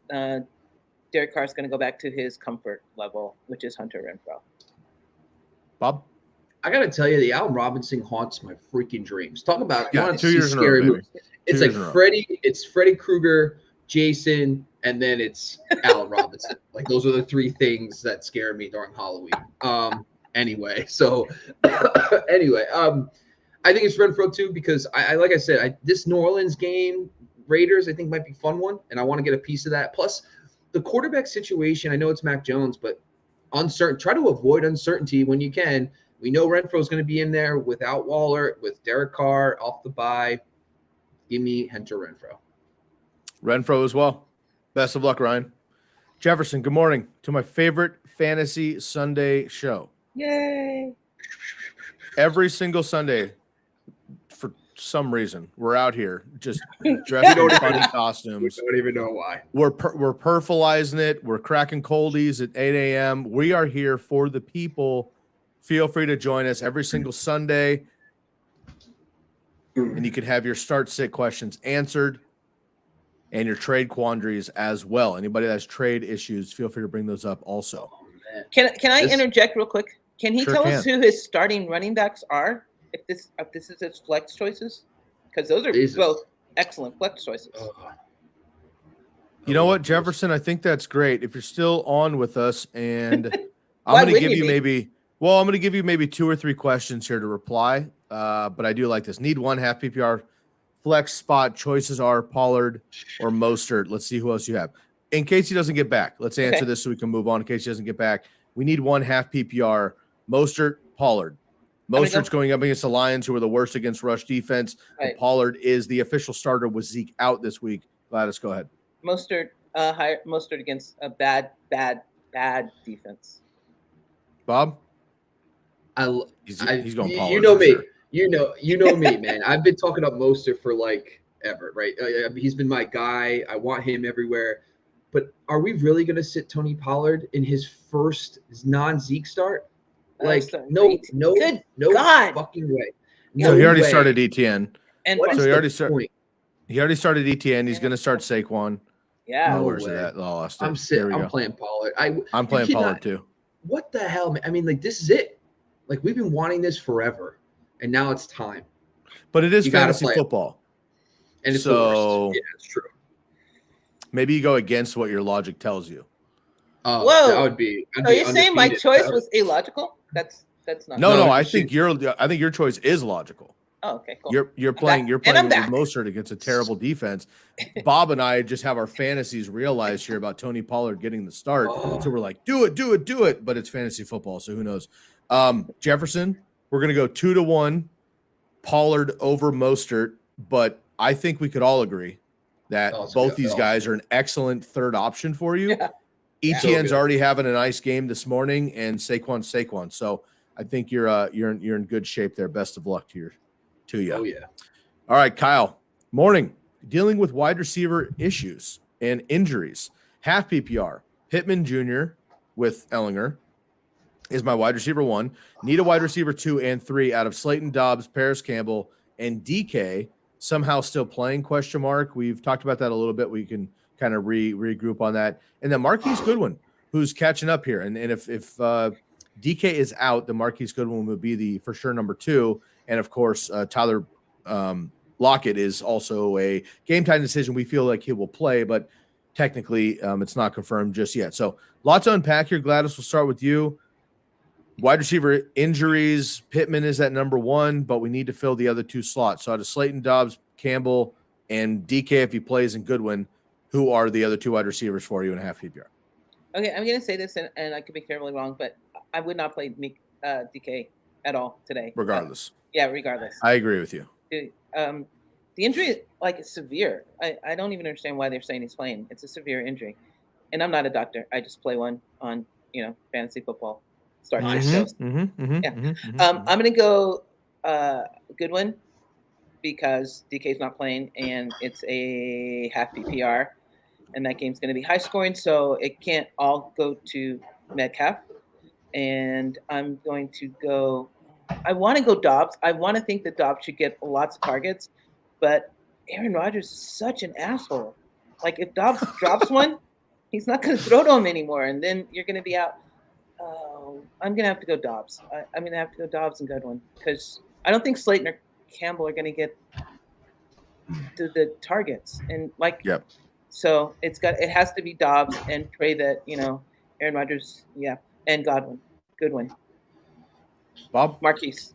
Derek Carr's going to go back to his comfort level, which is Hunter Renfro. Bob? I got to tell you, the Allen Robinson haunts my freaking dreams. Talk about 2 years in a row, baby. It's like Freddie Krueger, Jason, and then it's Al Robinson. Like those are the three things that scare me during Halloween. Anyway, I think it's Renfro too because I like I said, this New Orleans game, Raiders, I think might be a fun one, and I want to get a piece of that. Plus, the quarterback situation. I know it's Mac Jones, but uncertain. Try to avoid uncertainty when you can. We know Renfro's going to be in there without Waller, with Derek Carr off the bye. Give me Hunter Renfro. Renfro as well. Best of luck, Ryan. Jefferson, good morning to my favorite fantasy Sunday show. Yay. Every single Sunday, for some reason, we're out here just dressed in funny costumes. We don't even know why. We're perfilizing it. We're cracking coldies at 8 a.m. We are here for the people. Feel free to join us every single Sunday. And you can have your start-sit questions answered and your trade quandaries as well. Anybody that has trade issues, feel free to bring those up also. Can I interject real quick? Can he tell us who his starting running backs are? If this is his flex choices? Because those are both excellent flex choices. You know what, Jefferson? I think that's great. If you're still on with us, and I'm going to give you maybe 2 or 3 questions here to reply. But I do like this. Need one half PPR flex spot. Choices are Pollard or Mostert. Let's see who else you have. In case he doesn't get back, let's answer this so we can move on. In case he doesn't get back, we need one half PPR. Mostert, Pollard. Mostert's going up against the Lions, who are the worst against rush defense. Right. And Pollard is the official starter with Zeke out this week. Gladys, go ahead. Mostert against a bad defense. Bob? He's going Pollard. You know me. Sure. You know me, man. I've been talking up Mostert for like ever, right? He's been my guy. I want him everywhere. But are we really going to sit Tony Pollard in his non-Zeke start? Like no fucking way. So he already started ETN. And what is the point? He already started ETN. He's going to start Saquon. Yeah. Where's that? Lost. I'm playing Pollard. I'm playing Pollard too. What the hell, man? I mean, like this is it. Like we've been wanting this forever, and now it's time. But it is fantasy football, and it's the worst. Yeah, it's true. Maybe you go against what your logic tells you. Whoa! That would be. Are you saying my choice was illogical? That's not. No. I think your choice is logical. Oh, okay, cool. You're playing with Mostert against a terrible defense. Bob and I just have our fantasies realized here about Tony Pollard getting the start. So we're like, do it. But it's fantasy football, so who knows? Jefferson, we're gonna go 2-1 Pollard over Mostert, but I think we could all agree that both these guys are an excellent third option for you. Yeah. ETN's already having a nice game this morning, and Saquon. So I think you're in good shape there. Best of luck to you. Oh yeah. All right, Kyle. Morning. Dealing with wide receiver issues and injuries. Half PPR. Pittman Jr. with Ellinger is my wide receiver 1. Need a wide receiver 2 and 3 out of Slayton, Dobbs, Paris Campbell, and DK. Somehow still playing ? We've talked about that a little bit. We can kind of regroup on that. And then Marquise Goodwin, who's catching up here. And if DK is out, then Marquise Goodwin would be the for sure number 2. And of course, Tyler Lockett is also a game time decision. We feel like he will play, but technically it's not confirmed just yet. So lots to unpack here. Gladys, we'll start with you. Wide receiver injuries. Pittman is at number 1, but we need to fill the other 2 slots. So out of Slayton, Dobbs, Campbell, and DK, if he plays, and Goodwin, who are the other 2 wide receivers for you in a half PPR? Okay, I'm going to say this, and I could be terribly wrong, but I would not play DK at all today. Regardless. Regardless. I agree with you. The injury, is severe. I don't even understand why they're saying he's playing. It's a severe injury. And I'm not a doctor. I just play one on, fantasy football. Start shows. I'm going to go Goodwin because DK's not playing, and it's a half PPR. And that game's going to be high scoring, so it can't all go to Metcalf. And I'm going to go – I want to go Dobbs. I want to think that Dobbs should get lots of targets, but Aaron Rodgers is such an asshole. Like, if Dobbs drops one, he's not going to throw to him anymore, and then you're going to be out. I'm going to have to go Dobbs. I'm going to have to go Dobbs and Goodwin because I don't think Slayton or Campbell are going to get the targets and like. Yep. So it has to be Dobbs and pray that Aaron Rodgers, and Godwin, good win. Bob Marquise.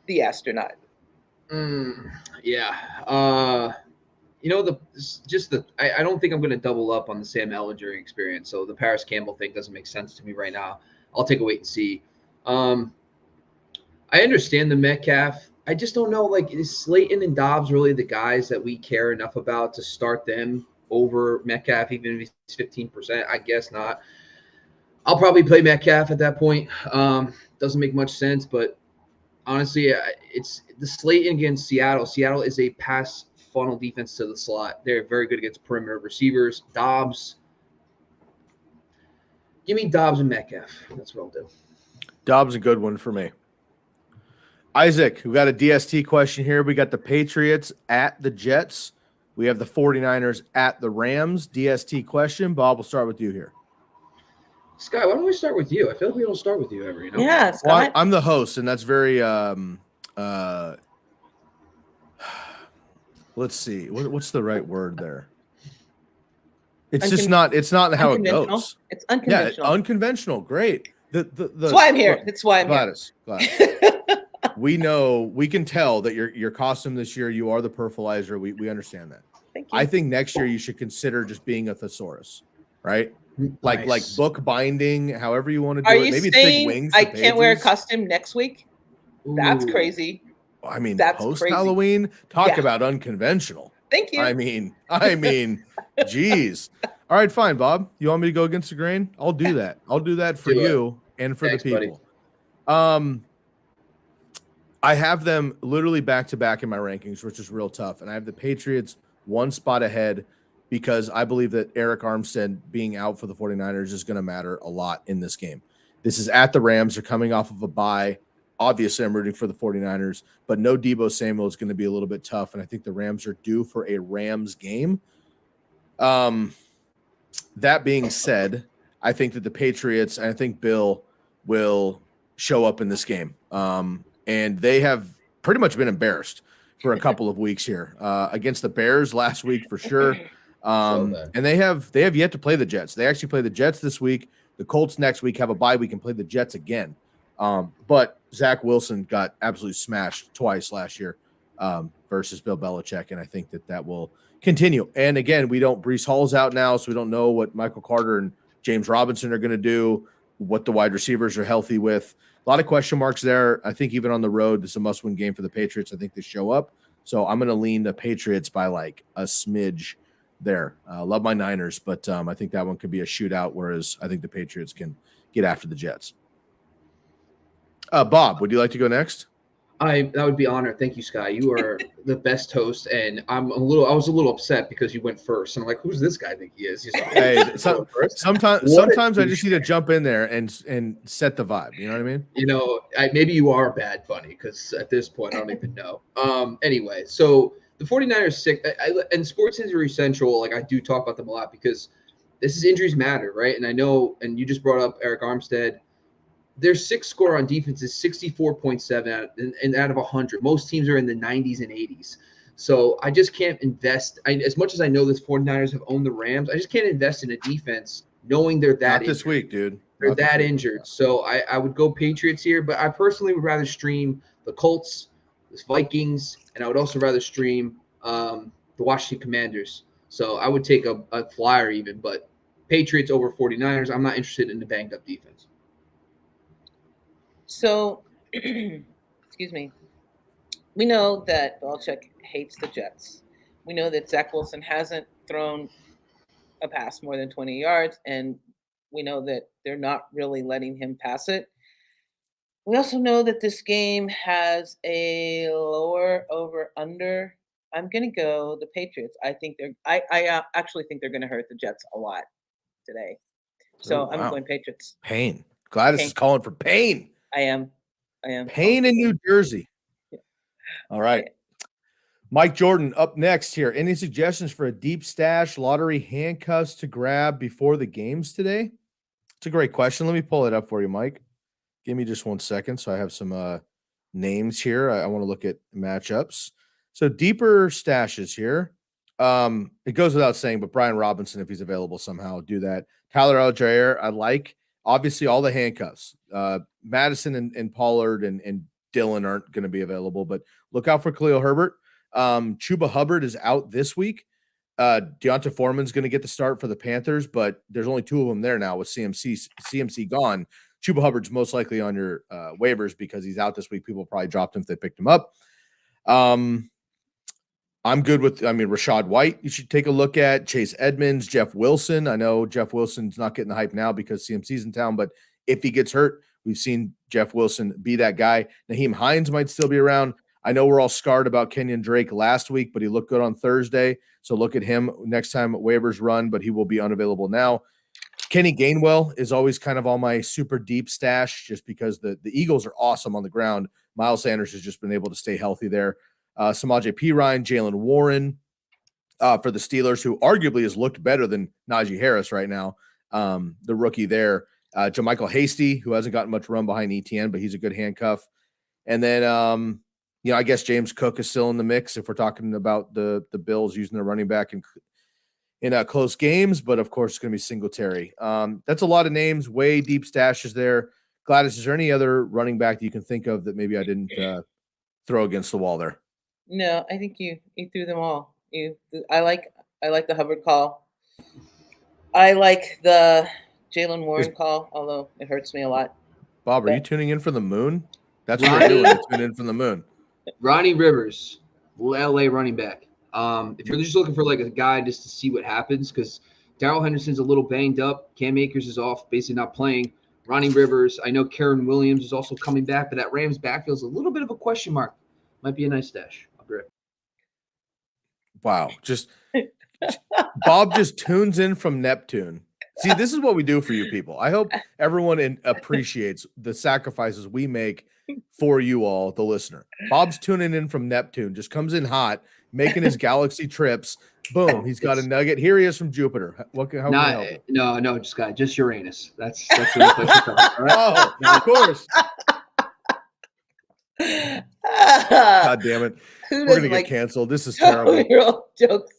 The astronaut. Yeah. I don't think I'm going to double up on the Sam Ellinger experience. So the Paris Campbell thing doesn't make sense to me right now. I'll take a wait and see. I understand the Metcalf. I just don't know, like, is Slayton and Dobbs really the guys that we care enough about to start them over Metcalf, even if he's 15%? I guess not. I'll probably play Metcalf at that point. Doesn't make much sense, but honestly, it's the Slayton against Seattle. Seattle is a pass funnel defense to the slot. They're very good against perimeter receivers. Dobbs. Give me Dobbs and Metcalf. That's what I'll do. Dobbs, a good one for me. Isaac, we got a DST question here. We got the Patriots at the Jets. We have the 49ers at the Rams. DST question. Bob, we'll start with you here. Sky, why don't we start with you? I feel like we don't start with you ever, Yeah, Scott. Well, I'm the host, and that's very let's see. What's the right word there? It's just not how it goes. It's unconventional. Yeah, unconventional. Great. That's why I'm here. That's why I'm Gladys. We know, we can tell that your costume this year, you are the Perfalizer. We understand that. Thank you. I think next year you should consider just being a thesaurus, right? Like book binding, however you want to do Are it. You Maybe saying big wings. I can't wear a costume next week? Ooh. That's crazy. I mean, that's post crazy. Halloween, talk about unconventional. Thank you. I mean, geez. All right, fine, Bob. You want me to go against the grain? I'll do that. I'll do that for you and for the people. Buddy. I have them literally back to back in my rankings, which is real tough. And I have the Patriots one spot ahead because I believe that Eric Armstead being out for the 49ers is going to matter a lot in this game. This is at the Rams. They're coming off of a bye. Obviously, I'm rooting for the 49ers, but no Deebo Samuel is going to be a little bit tough. And I think the Rams are due for a Rams game. That being said, I think that the Patriots, and I think Bill will show up in this game. And they have pretty much been embarrassed for a couple of weeks here against the Bears last week for sure. And they have yet to play the Jets. They actually play the Jets this week. The Colts next week have a bye week and play the Jets again. But Zach Wilson got absolutely smashed twice last year versus Bill Belichick, and I think that will continue. And again, Breece Hall's out now, so we don't know what Michael Carter and James Robinson are going to do, what the wide receivers are healthy with. A lot of question marks there. I think even on the road, this is a must-win game for the Patriots. I think they show up. So I'm going to lean the Patriots by like a smidge there. Love my Niners, but I think that one could be a shootout, whereas I think the Patriots can get after the Jets. Bob, would you like to go next? That would be honored. Thank you, Sky. You are the best host, and I was a little upset because you went first. And I'm like, who's this guy think he is? He's like, hey, sometimes I just need to jump in there and set the vibe. You know what I mean? Maybe you are Bad Bunny because at this point I don't even know. Anyway, so the 49ers sick, and Sports Injury Central, like I do talk about them a lot because this is injuries matter, right? And I know, and you just brought up Eric Armstead. Their sixth score on defense is 64.7 and out of 100. Most teams are in the 90s and 80s. So I just can't invest. As much as I know this 49ers have owned the Rams, I just can't invest in a defense knowing they're that Not this week, dude. They're that injured. So I would go Patriots here, but I personally would rather stream the Colts, the Vikings, and I would also rather stream the Washington Commanders. So I would take a flyer even, but Patriots over 49ers. I'm not interested in the banged-up defense. So, excuse me, we know that Belichick hates the Jets. We know that Zach Wilson hasn't thrown a pass more than 20 yards, and we know that they're not really letting him pass it. We also know that this game has a lower over-under. I'm going to go the Patriots. I actually think they're going to hurt the Jets a lot today. So I'm going Patriots. Pain. Gladys is calling for pain. I am. Pain in New Jersey. Yeah. All right. Mike Jordan up next here. Any suggestions for a deep stash lottery handcuffs to grab before the games today? It's a great question. Let me pull it up for you, Mike. Give me just 1 second so I have some names here. I want to look at matchups. So deeper stashes here. It goes without saying, but Brian Robinson, if he's available somehow, do that. Tyler Algier, I like. Obviously, all the handcuffs. Madison and Pollard and Dillon aren't going to be available, but look out for Khalil Herbert. Chuba Hubbard is out this week. Deonta Foreman's going to get the start for the Panthers, but there's only 2 of them there now with CMC gone. Chuba Hubbard's most likely on your waivers because he's out this week. People probably dropped him if they picked him up. I'm good with, Rashad White, you should take a look at. Chase Edmonds, Jeff Wilson. I know Jeff Wilson's not getting the hype now because CMC's in town, but if he gets hurt, we've seen Jeff Wilson be that guy. Naheem Hines might still be around. I know we're all scarred about Kenyon Drake last week, but he looked good on Thursday. So look at him next time waivers run, but he will be unavailable now. Kenny Gainwell is always kind of on my super deep stash just because the Eagles are awesome on the ground. Miles Sanders has just been able to stay healthy there. Samaje Perine, Jalen Warren for the Steelers, who arguably has looked better than Najee Harris right now, the rookie there. JaMychal Hasty, who hasn't gotten much run behind ETN, but he's a good handcuff. And then, I guess James Cook is still in the mix if we're talking about the Bills using their running back in close games, but of course it's going to be Singletary. That's a lot of names, way deep stashes there. Gladys, is there any other running back that you can think of that maybe I didn't throw against the wall there? No, I think you threw them all. I like the Hubbard call. I like the Jalen Warren call, although it hurts me a lot. Bob, are you tuning in from the moon? That's what we're doing. Tune in from the moon. Ronnie Rivers, LA running back. If you're just looking for like a guy just to see what happens, because Darrell Henderson's a little banged up, Cam Akers is off, basically not playing. Ronnie Rivers, I know Karen Williams is also coming back, but that Rams backfield is a little bit of a question mark. Might be a nice stash. I'll be right back. Wow. Bob just tunes in from Neptune. See, this is what we do for you people. I hope everyone appreciates the sacrifices we make for you all, the listener. Bob's tuning in from Neptune, just comes in hot, making his galaxy trips. Boom, he's got a nugget. Here he is from Jupiter. How can I help you? No, just Uranus. That's the place to come. All right? Oh, of course. God damn it. We're going to get canceled. This is terrible. Jokes.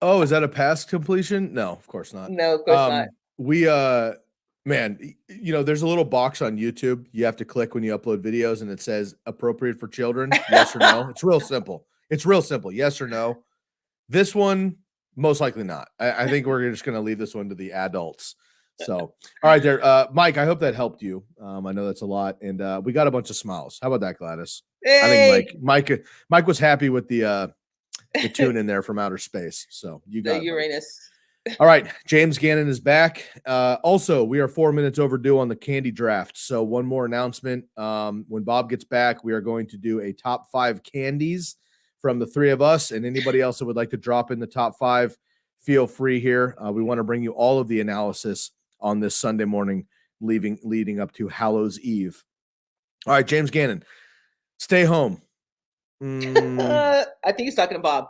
Oh, is that a past completion? No, of course not. No, of course not. We, man, there's a little box on YouTube you have to click when you upload videos, and it says appropriate for children, yes or no. It's real simple. Yes or no. This one, most likely not. I think we're just going to leave this one to the adults. So, all right there. Mike, I hope that helped you. I know that's a lot. And we got a bunch of smiles. How about that, Gladys? Hey! I think Mike was happy with the tune in there from outer space. So you got the Uranus. All right. James Gannon is back. Also, we are 4 minutes overdue on the candy draft. So one more announcement. When Bob gets back, we are going to do a top 5 candies from the 3 of us, and anybody else that would like to drop in the top 5, feel free here. We want to bring you all of the analysis on this Sunday morning, leading up to Hallows Eve. All right, James Gannon, stay home. I think he's talking to Bob.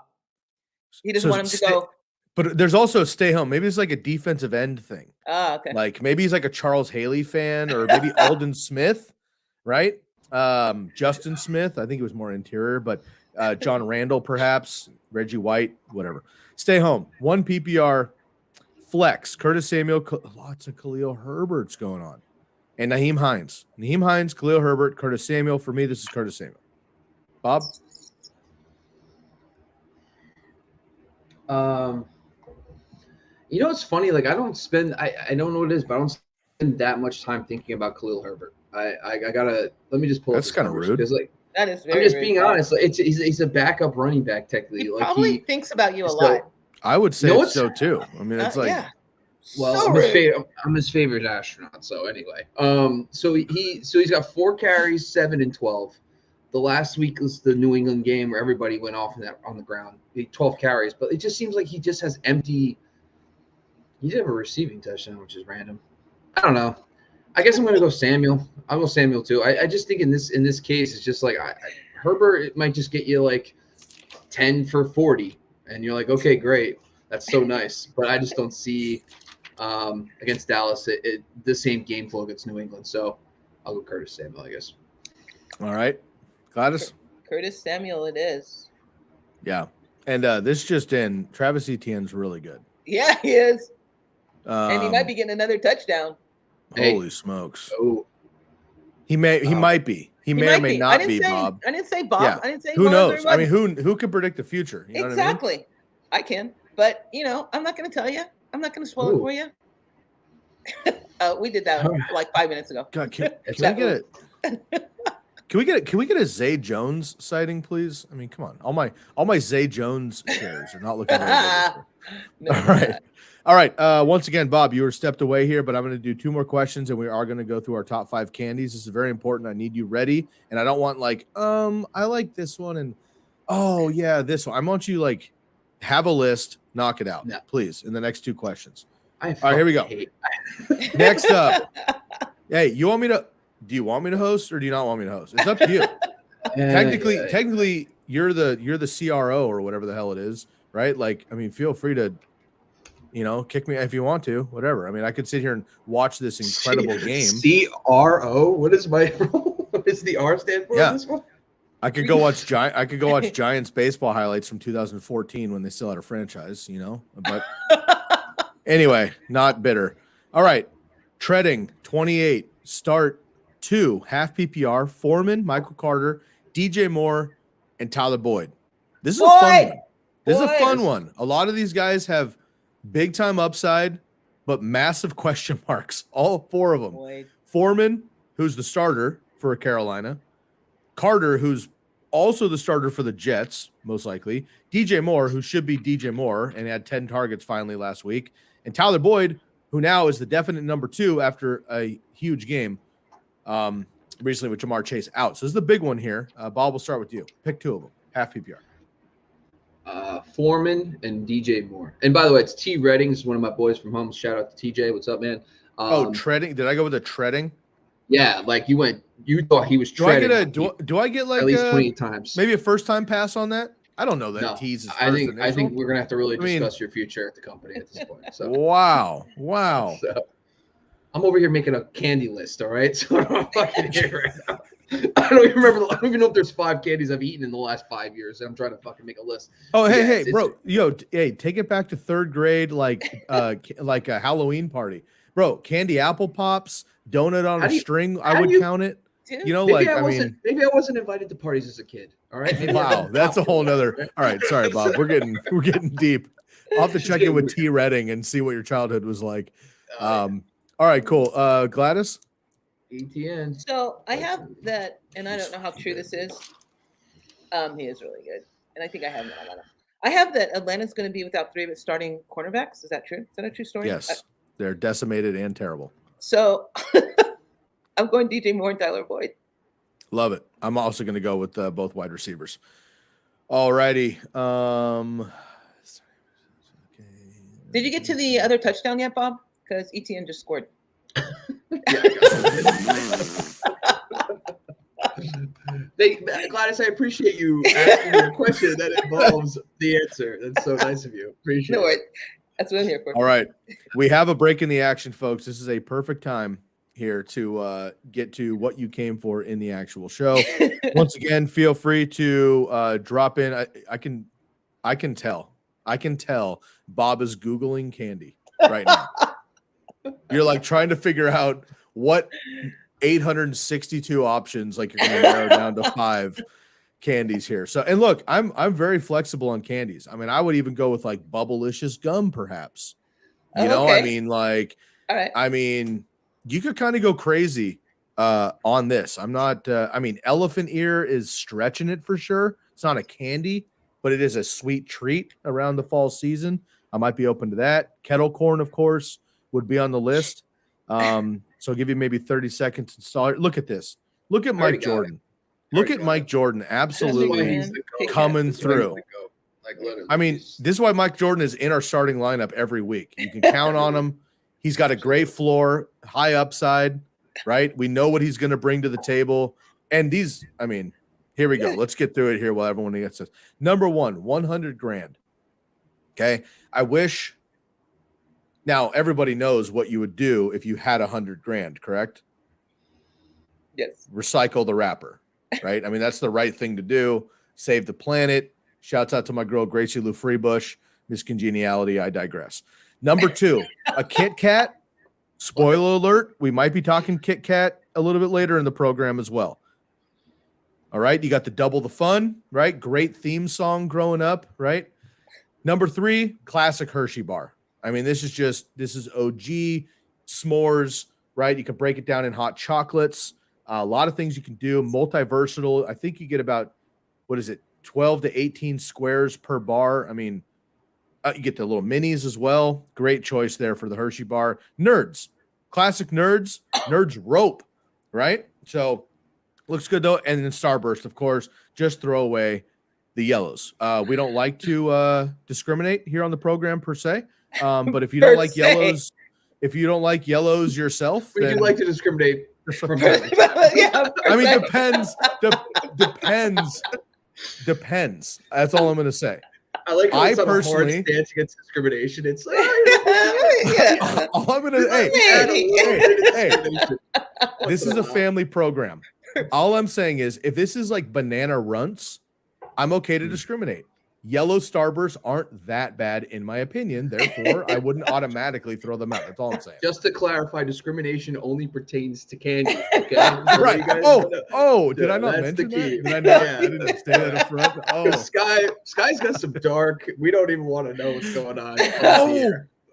He doesn't want him to go. But there's also stay home. Maybe it's like a defensive end thing. Oh, okay. Like maybe he's like a Charles Haley fan, or maybe Alden Smith, right? Justin Smith. I think he was more interior, but John Randall, perhaps Reggie White, whatever. Stay home. 1 PPR flex. Curtis Samuel. Lots of Khalil Herbert's going on, and Naheem Hines. Khalil Herbert, Curtis Samuel. For me, this is Curtis Samuel. Bob. It's funny. Like I don't know what it is, but I don't spend that much time thinking about Khalil Herbert. I gotta let me just pull. That's kind of rude. Like that is very. I'm just being honest. Like, he's a backup running back technically. He like probably thinks about you a lot. I would say so too. I mean, it's like. Yeah. Well, So I'm his favorite astronaut. So anyway, so he's got 4 carries, 7 and 12. The last week was the New England game where everybody went off on the ground. He had 12 carries, but it just seems like he just has empty. He did have a receiving touchdown, which is random. I don't know. I guess I'm going to go Samuel. I'll go Samuel too. I just think in this case, it's just like Herbert. It might just get you like 10 for 40, and you're like, okay, great, that's so nice. But I just don't see against Dallas the same game flow against New England. So I'll go Curtis Samuel, I guess. All right. Gladys? Curtis Samuel it is. Yeah. And this just in, Travis Etienne's really good. Yeah, he is. And he might be getting another touchdown. Holy smokes. Oh. He might be. He may or may not be, Bob. I didn't say Bob. Yeah. I didn't say who knows? I mean, who can predict the future? You know exactly. What I can. But, I'm not going to tell you. I'm not going to spoil it for you. We did that like 5 minutes ago. God, can we get it? Can we get a Zay Jones sighting, please? I mean, come on. All my Zay Jones shares are not looking very good. All right. Once again, Bob, you were stepped away here, but I'm going to do 2 more questions, and we are going to go through our top 5 candies. This is very important. I need you ready, and I don't want I like this one, and oh yeah, this one. I want you have a list, knock it out, please, in the next 2 questions. All right, here we go. Next up, hey, do you want me to host or do you not want me to host? It's up to you. Technically, you're the CRO or whatever the hell it is, right? Feel free to, kick me if you want to, whatever. I mean, I could sit here and watch this incredible game. CRO? What is my role? What does the R stand for? Yeah. This one? I could go watch Giants baseball highlights from 2014 when they still had a franchise, But anyway, not bitter. All right, treading 28, start 2, half PPR, Foreman, Michael Carter, DJ Moore, and Tyler Boyd. This is a fun one. This is a fun one. A lot of these guys have big time upside, but massive question marks. All 4 of them. Boyd. Foreman, who's the starter for Carolina. Carter, who's also the starter for the Jets, most likely. DJ Moore, who should be DJ Moore and had 10 targets finally last week. And Tyler Boyd, who now is the definite number 2 after a huge game recently with Jamar Chase out. So this is the big one here. Bob, we'll start with you. Pick 2 of them. Half PPR. Foreman and DJ Moore. And by the way, it's T. Redding. This is one of my boys from home. Shout out to TJ. What's up, man? Treading. Did I go with the treading? Yeah, you thought he was treading. Do I get at least 20 times? Maybe a first time pass on that? I don't know that. No, tease is I think we're gonna have to really discuss your future at the company at this point. So wow. So, I'm over here making a candy list. All right, so I'm fucking here right now. I don't even know if there's 5 candies I've eaten in the last 5 years. I'm trying to fucking make a list. Oh, hey, bro, take it back to 3rd grade, like a Halloween party, bro. Candy apple pops, donut on a string. I would count it. Maybe I wasn't invited to parties as a kid. All right. Wow, that's a whole nother. All right, sorry, Bob. We're getting deep. I'll have to check in with T. Redding and see what your childhood was like. All right, cool. Gladys. Etienne. So I have that, and I don't know how true this is. He is really good, and I think I have him on. I have that Atlanta's going to be without 3 of its starting cornerbacks. Is that true? Is that a true story? Yes, they're decimated and terrible. So I'm going DJ Moore and Tyler Boyd. Love it. I'm also going to go with both wide receivers. All righty. Did you get to the other touchdown yet, Bob? Because Etienne just scored. Gladys, I appreciate you asking me a question that involves the answer. That's so nice of you. Appreciate it. That's what I'm here for. All right. We have a break in the action, folks. This is a perfect time here to get to what you came for in the actual show. Once again, feel free to drop in. I can tell Bob is Googling candy right now. You're trying to figure out what 862 options, you're going to narrow down to 5 candies here. So, and look, I'm very flexible on candies. I mean, I would even go with Bubblicious gum, perhaps. You know, okay. I mean, all right. I mean, you could kind of go crazy on this. I'm not. Elephant ear is stretching it for sure. It's not a candy, but it is a sweet treat around the fall season. I might be open to that. Kettle corn, of course, would be on the list. So I'll give you maybe 30 seconds to start. Look at this. Look at Mike Jordan. Look at Mike Jordan absolutely coming through. I mean, this is why Mike Jordan is in our starting lineup every week. You can count on him. He's got a great floor, high upside, right? We know what he's going to bring to the table. And these, I mean, here we go. Let's get through it here while everyone gets this. Number 1, 100 grand. Okay. I wish. Now, everybody knows what you would do if you had 100 grand, correct? Yes. Recycle the wrapper. right? I mean, that's the right thing to do. Save the planet. Shouts out to my girl, Gracie Lou Freebush. Miss Congeniality, I digress. Number 2, a Kit Kat. Spoiler alert, we might be talking Kit Kat a little bit later in the program as well. All right, you got the double the fun, right? Great theme song growing up, right? Number 3, classic Hershey bar. I mean, this is OG s'mores, right? You can break it down in hot chocolates. A lot of things you can do, multi-versatile. I think you get about, 12 to 18 squares per bar. I mean, you get the little minis as well. Great choice there for the Hershey bar. Nerds, classic Nerds rope, right? So looks good though. And then Starburst, of course, just throw away the yellows. We don't like to discriminate here on the program per se. But if you don't like yellows, yourself, we then do like to discriminate from Yeah, I mean, depends. That's all I'm going to say. I like how it's on a hard personally stance against discrimination. It's like, all I'm going to this is a family program. All I'm saying is, if this is like banana runts, I'm okay to discriminate. Yellow Starbursts aren't that bad in my opinion. Therefore, I wouldn't automatically throw them out. That's all I'm saying. Just to clarify, discrimination only pertains to candy. Okay? Right. Did I not mention that? Did I not? I didn't say that up front. Oh, Sky's got some dark. We don't even want to know what's going on.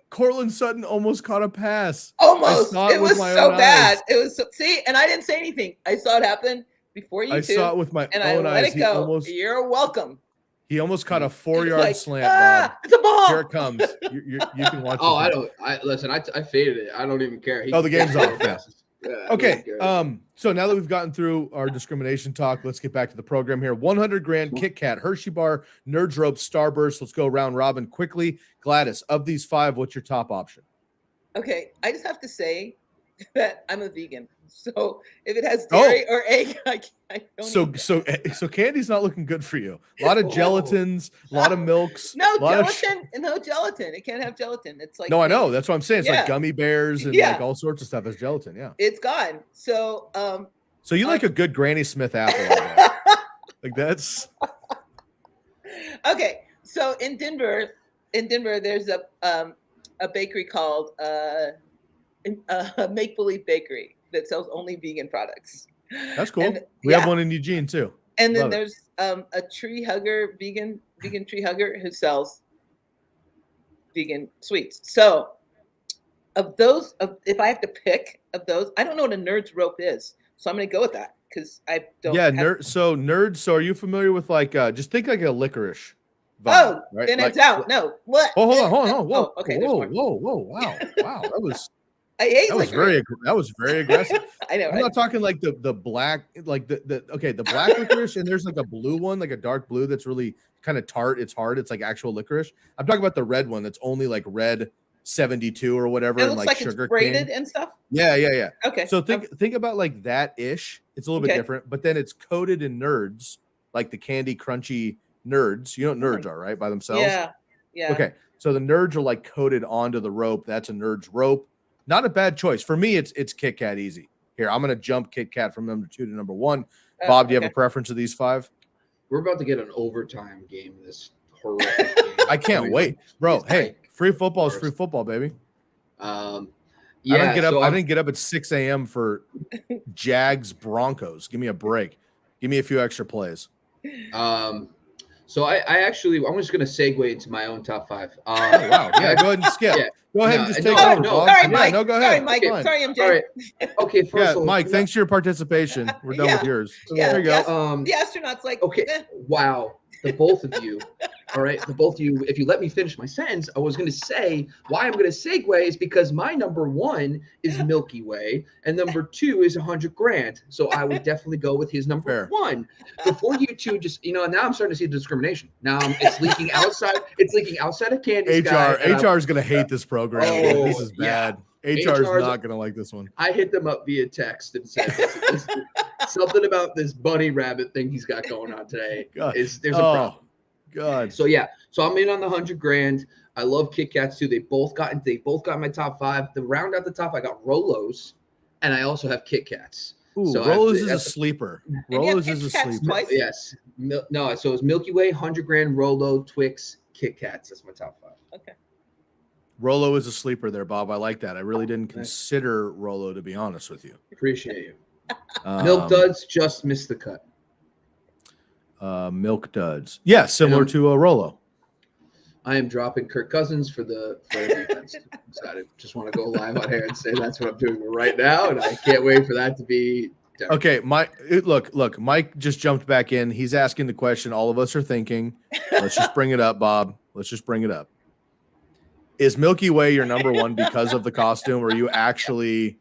Cortland Sutton almost caught a pass. Almost. It was so bad. It was see, and I didn't say anything. I saw it happen before you. I saw it with my own eyes. Let it go. You're welcome. He almost caught a 4-yard slant, Bob. It's a ball. Here it comes. You can watch. Oh, I faded it. I don't even care. The game's off. Yeah, okay. So now that we've gotten through our discrimination talk, let's get back to the program here. 100 grand Kit Kat, Hershey bar, Nerds rope, Starburst. Let's go round robin quickly. Gladys, of these 5, what's your top option? Okay, I just have to say that I'm a vegan. So if it has dairy or egg, I don't. So candy's not looking good for you. A lot of gelatins, a lot of milks. No gelatin. No gelatin. It can't have gelatin. It's like no, I know. That's what I'm saying. It's like gummy bears and like all sorts of stuff as gelatin. Yeah, it's gone. So so you like a good Granny Smith apple? Like that's okay. So in Denver, there's a bakery called Make Believe Bakery that sells only vegan products. That's cool. We have one in Eugene too. And then there's a tree hugger, vegan tree hugger who sells vegan sweets. So of those, if I have to pick of those, I don't know what a Nerds rope is. So I'm going to go with that because I don't. Yeah, Nerds. So are you familiar with like, just think like a licorice vibe, right? Then it's out. No. What? Oh, hold on. Whoa. Oh, okay. Whoa. Wow. That was very aggressive. I know. I'm not talking like the black, like the black licorice, and there's like a blue one, like a dark blue that's really kind of tart. It's hard. It's like actual licorice. I'm talking about the red one that's only like red 72 or whatever, and like sugar it's braided and stuff. Yeah. Okay. So think about like that ish. It's a little bit different, but then it's coated in Nerds, like the candy crunchy Nerds. You know what Nerds are, right? By themselves. Yeah. Okay. So the Nerds are like coated onto the rope. That's a Nerds rope. Not a bad choice. For me, it's Kit Kat easy. Here, I'm going to jump Kit Kat from number 2 to number 1. Bob, do you have a preference of these 5? We're about to get an overtime game. This horrific game. I can't wait. Bro, hey, free football is free football, baby. I didn't get up at 6 a.m. for Jags Broncos. Give me a break. Give me a few extra plays. So I'm just going to segue into my own top 5. Wow. Yeah, go ahead and skip. Yeah. Go ahead and just take over, Bob. Sorry, Mike. Go ahead. Sorry, Mike. Sorry, MJ. All right. Okay, first of all, Mike, thanks for your participation. We're done with yours. Yeah, there you go. The astronaut's like, okay. Wow. The both of you. All right. The both of you, if you let me finish my sentence, I was going to say why I'm going to segue is because my number 1 is Milky Way and number 2 is 100 grand. So I would definitely go with his number 1. Before you two just, now I'm starting to see the discrimination. Now it's leaking outside. It's leaking outside of candy. HR is going to hate this program. Oh, this is bad. HR is not going to like this one. I hit them up via text and said something about this bunny rabbit thing he's got going on today. There's a problem. God. So I'm in on the 100 grand. I love Kit Kats too. They both got my top 5. The round at the top, I got Rolos, and I also have Kit Kats. Ooh, So Rolo's is a sleeper. Rolo's is a sleeper. Twice? Yes. No, so it was Milky Way, 100 grand, Rolo, Twix, Kit Kats. That's my top 5. Okay. Rolo is a sleeper there, Bob. I like that. I really didn't consider Rolo, to be honest with you. Appreciate you. Milk Duds just missed the cut. Milk Duds. Yeah, similar to Rolo. I am dropping Kirk Cousins for the defense. Excited. Just want to go live on here and say that's what I'm doing right now, and I can't wait for that to be done. Okay, look, Mike just jumped back in. He's asking the question all of us are thinking. Let's just bring it up, Bob. Let's just bring it up. Is Milky Way your number one because of the costume, or are you actually?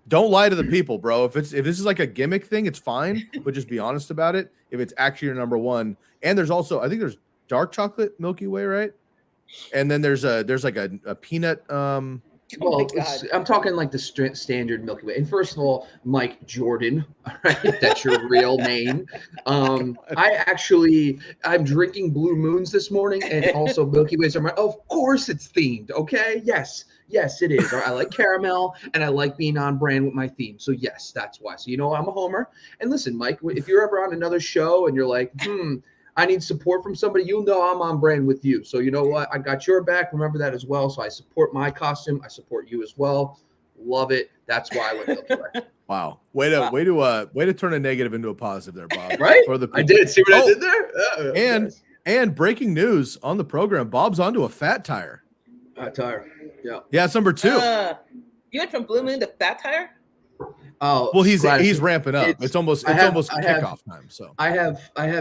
Don't lie to the people, bro. If this is like a gimmick thing, it's fine, but just be honest about it. If it's actually your number one, and there's also, I think there's dark chocolate Milky Way, right? And then there's like a peanut. Well, I'm talking like the standard Milky Way. And first of all, Mike Jordan, all right, that's your real name. I'm drinking Blue Moons this morning, and also Milky Ways are of course it's themed, okay? Yes, it is. I like caramel, and I like being on brand with my theme. So yes, that's why. So I'm a homer. And listen, Mike, if you're ever on another show and you're like, I need support from somebody, I'm on brand with you. So you know what? I got your back. Remember that as well. So I support my costume. I support you as well. Love it. That's why I went Milky Way. Wow. Way to turn a negative into a positive there, Bob. Right? For the I did. See what I did there? And breaking news on the program, Bob's onto a fat tire. Tire. Yeah. Yeah, it's number 2. You went from Blue Moon to Fat Tire? Oh, well, he's ramping up. It's almost kickoff time. So I have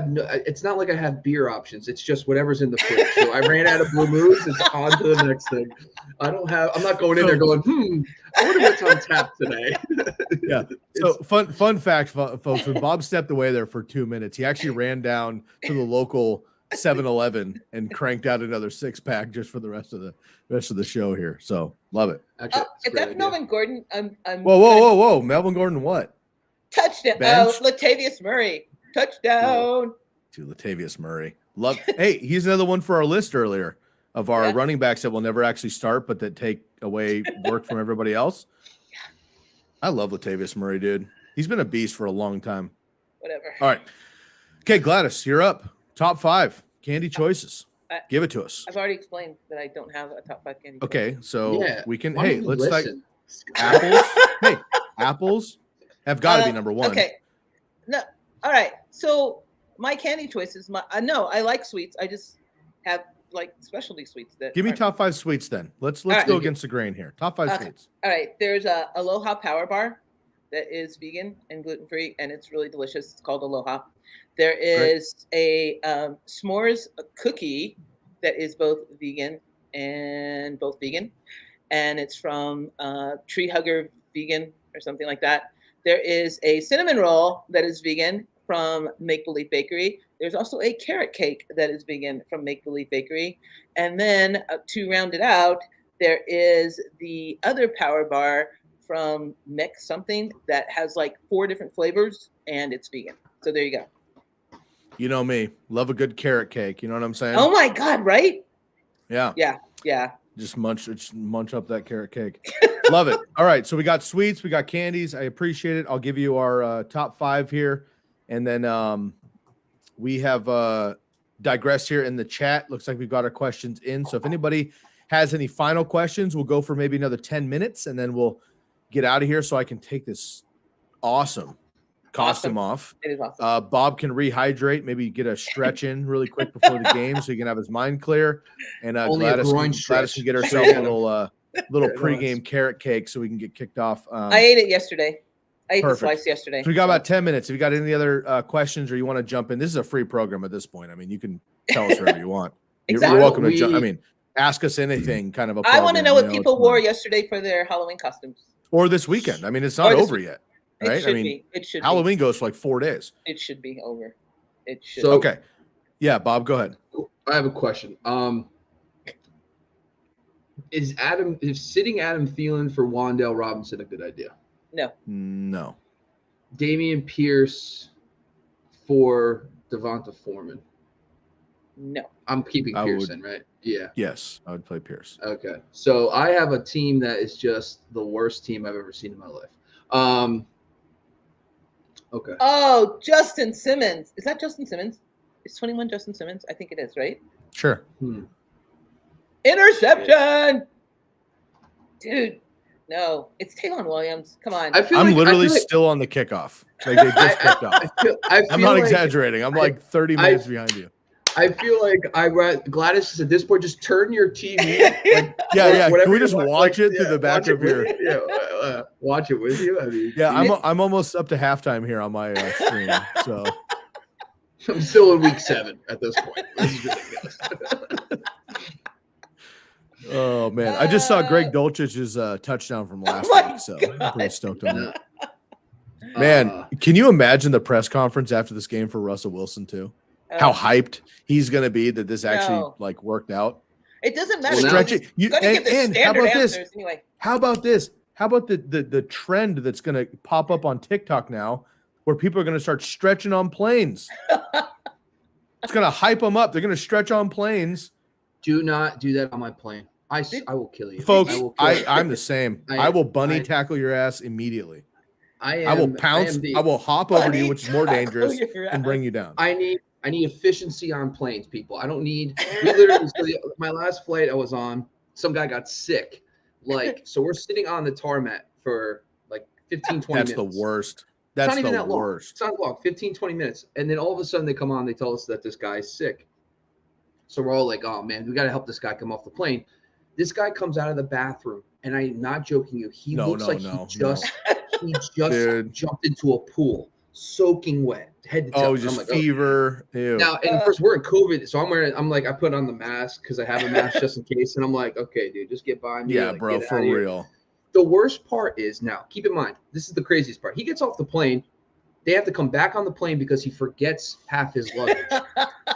no. It's not like I have beer options. It's just whatever's in the fridge. So I ran out of Blue Moons. It's on to the next thing. I'm not going in there going, I wonder what's on tap today. Yeah. So fun fact, folks. When Bob stepped away there for 2 minutes, he actually ran down to the local 7-Eleven and cranked out another 6-pack just for the rest of the show here. So love it. Actually, if that's Melvin Gordon, I'm whoa. Melvin Gordon, what? Touchdown. Oh, Latavius Murray. Touchdown. To Latavius Murray. Hey, he's another one for our list earlier of our running backs that will never actually start, but that take away work from everybody else. I love Latavius Murray, dude. He's been a beast for a long time. Whatever. All right. Okay, Gladys, you're up. Top 5 candy choices. Give it to us. I've already explained that I don't have a top 5 candy. Okay, so we can. Why Hey, let's listen? Apples. Hey, apples have got to be number 1. Okay. No. All right. So my candy choices. I like sweets. I just have like specialty sweets that. Give me top 5 sweets then. Let's go against the grain here. Top 5 sweets. All right. There's a Aloha Power Bar that is vegan and gluten-free, and it's really delicious. It's called Aloha. There is a s'mores cookie that is both vegan, and it's from Tree Hugger Vegan or something like that. There is a cinnamon roll that is vegan from Make Believe Bakery. There's also a carrot cake that is vegan from Make Believe Bakery. And then to round it out, there is the other power bar from Mix something that has like 4 different flavors, and it's vegan. So there you go. You know me, love a good carrot cake. You know what I'm saying? Oh my God, right? Yeah. Just munch up that carrot cake. Love it. All right, so we got sweets, we got candies. I appreciate it. I'll give you our top 5 here, and then we have digressed here in the chat. Looks like we've got our questions in. So if anybody has any final questions, we'll go for maybe another 10 minutes, and then we'll get out of here so I can take this awesome costume off. It is awesome. Bob can rehydrate, maybe get a stretch in really quick before the game so he can have his mind clear. And Gladys can get herself a little pregame carrot cake so we can get kicked off. I ate it yesterday. I ate the slice yesterday. So we got about 10 minutes. If you got any other questions or you want to jump in, this is a free program at this point. I mean, you can tell us whatever you want. Exactly. You're welcome to jump. I mean, ask us anything kind of a I want to know what people wore yesterday for their Halloween costumes. Or this weekend. I mean, it's not over yet. Right? It should Halloween goes for like 4 days. It should be over. It should. So, okay. Yeah, Bob, go ahead. I have a question. Is sitting Adam Thielen for Wan'Dale Robinson a good idea? No. Dameon Pierce for Devonta Foreman? No. I'm keeping Pearson, right? Yeah. Yes, I would play Pierce. Okay. So I have a team that is just the worst team I've ever seen in my life. Okay. Oh, Justin Simmons. Is that Justin Simmons? Is 21 Justin Simmons? I think it is, right? Sure. Interception. Dude, no. It's Taylon Williams. Come on. I'm literally still on the kickoff. Like they just kicked off. I'm not exaggerating. I'm like 30 minutes behind you. I feel like Gladys at this point, just turn your TV. Yeah. Can we just watch it through the back of your? Watch it with you. I mean, I'm almost up to halftime here on my screen. So I'm still in week 7 at this point. This is ridiculous. Oh man, I just saw Greg Dulcich's touchdown from last week, so I'm pretty stoked on that. Man, can you imagine the press conference after this game for Russell Wilson too? How hyped he's going to be that this actually like worked out. It doesn't matter. Stretch it. And how about this? Anyway. How about this? How about the trend that's going to pop up on TikTok now, where people are going to start stretching on planes? It's going to hype them up. They're going to stretch on planes. Do not do that on my plane. I will kill you, folks. I'm the same. I will bunny tackle your ass immediately. I will pounce. I will hop over to you, which is more dangerous, and bring you down. I need efficiency on planes, people. I don't need. We literally, my last flight I was on, some guy got sick. So we're sitting on the tarmac for like 15, 20 minutes. That's the worst. That's not even that long. Worst. It's not long, 15, 20 minutes. And then all of a sudden they come on, they tell us that this guy's sick. So we're all like, oh man, we got to help this guy come off the plane. This guy comes out of the bathroom, and I'm not joking you. He looks like he just jumped into a pool, soaking wet, head to toe. Oh, just fever. Ew. Now, and of course, we're in COVID, so I put on the mask because I have a mask just in case, and I'm like, okay, dude, just get by me. Yeah, bro, for real. The worst part is, now, keep in mind, this is the craziest part. He gets off the plane. They have to come back on the plane because he forgets half his luggage.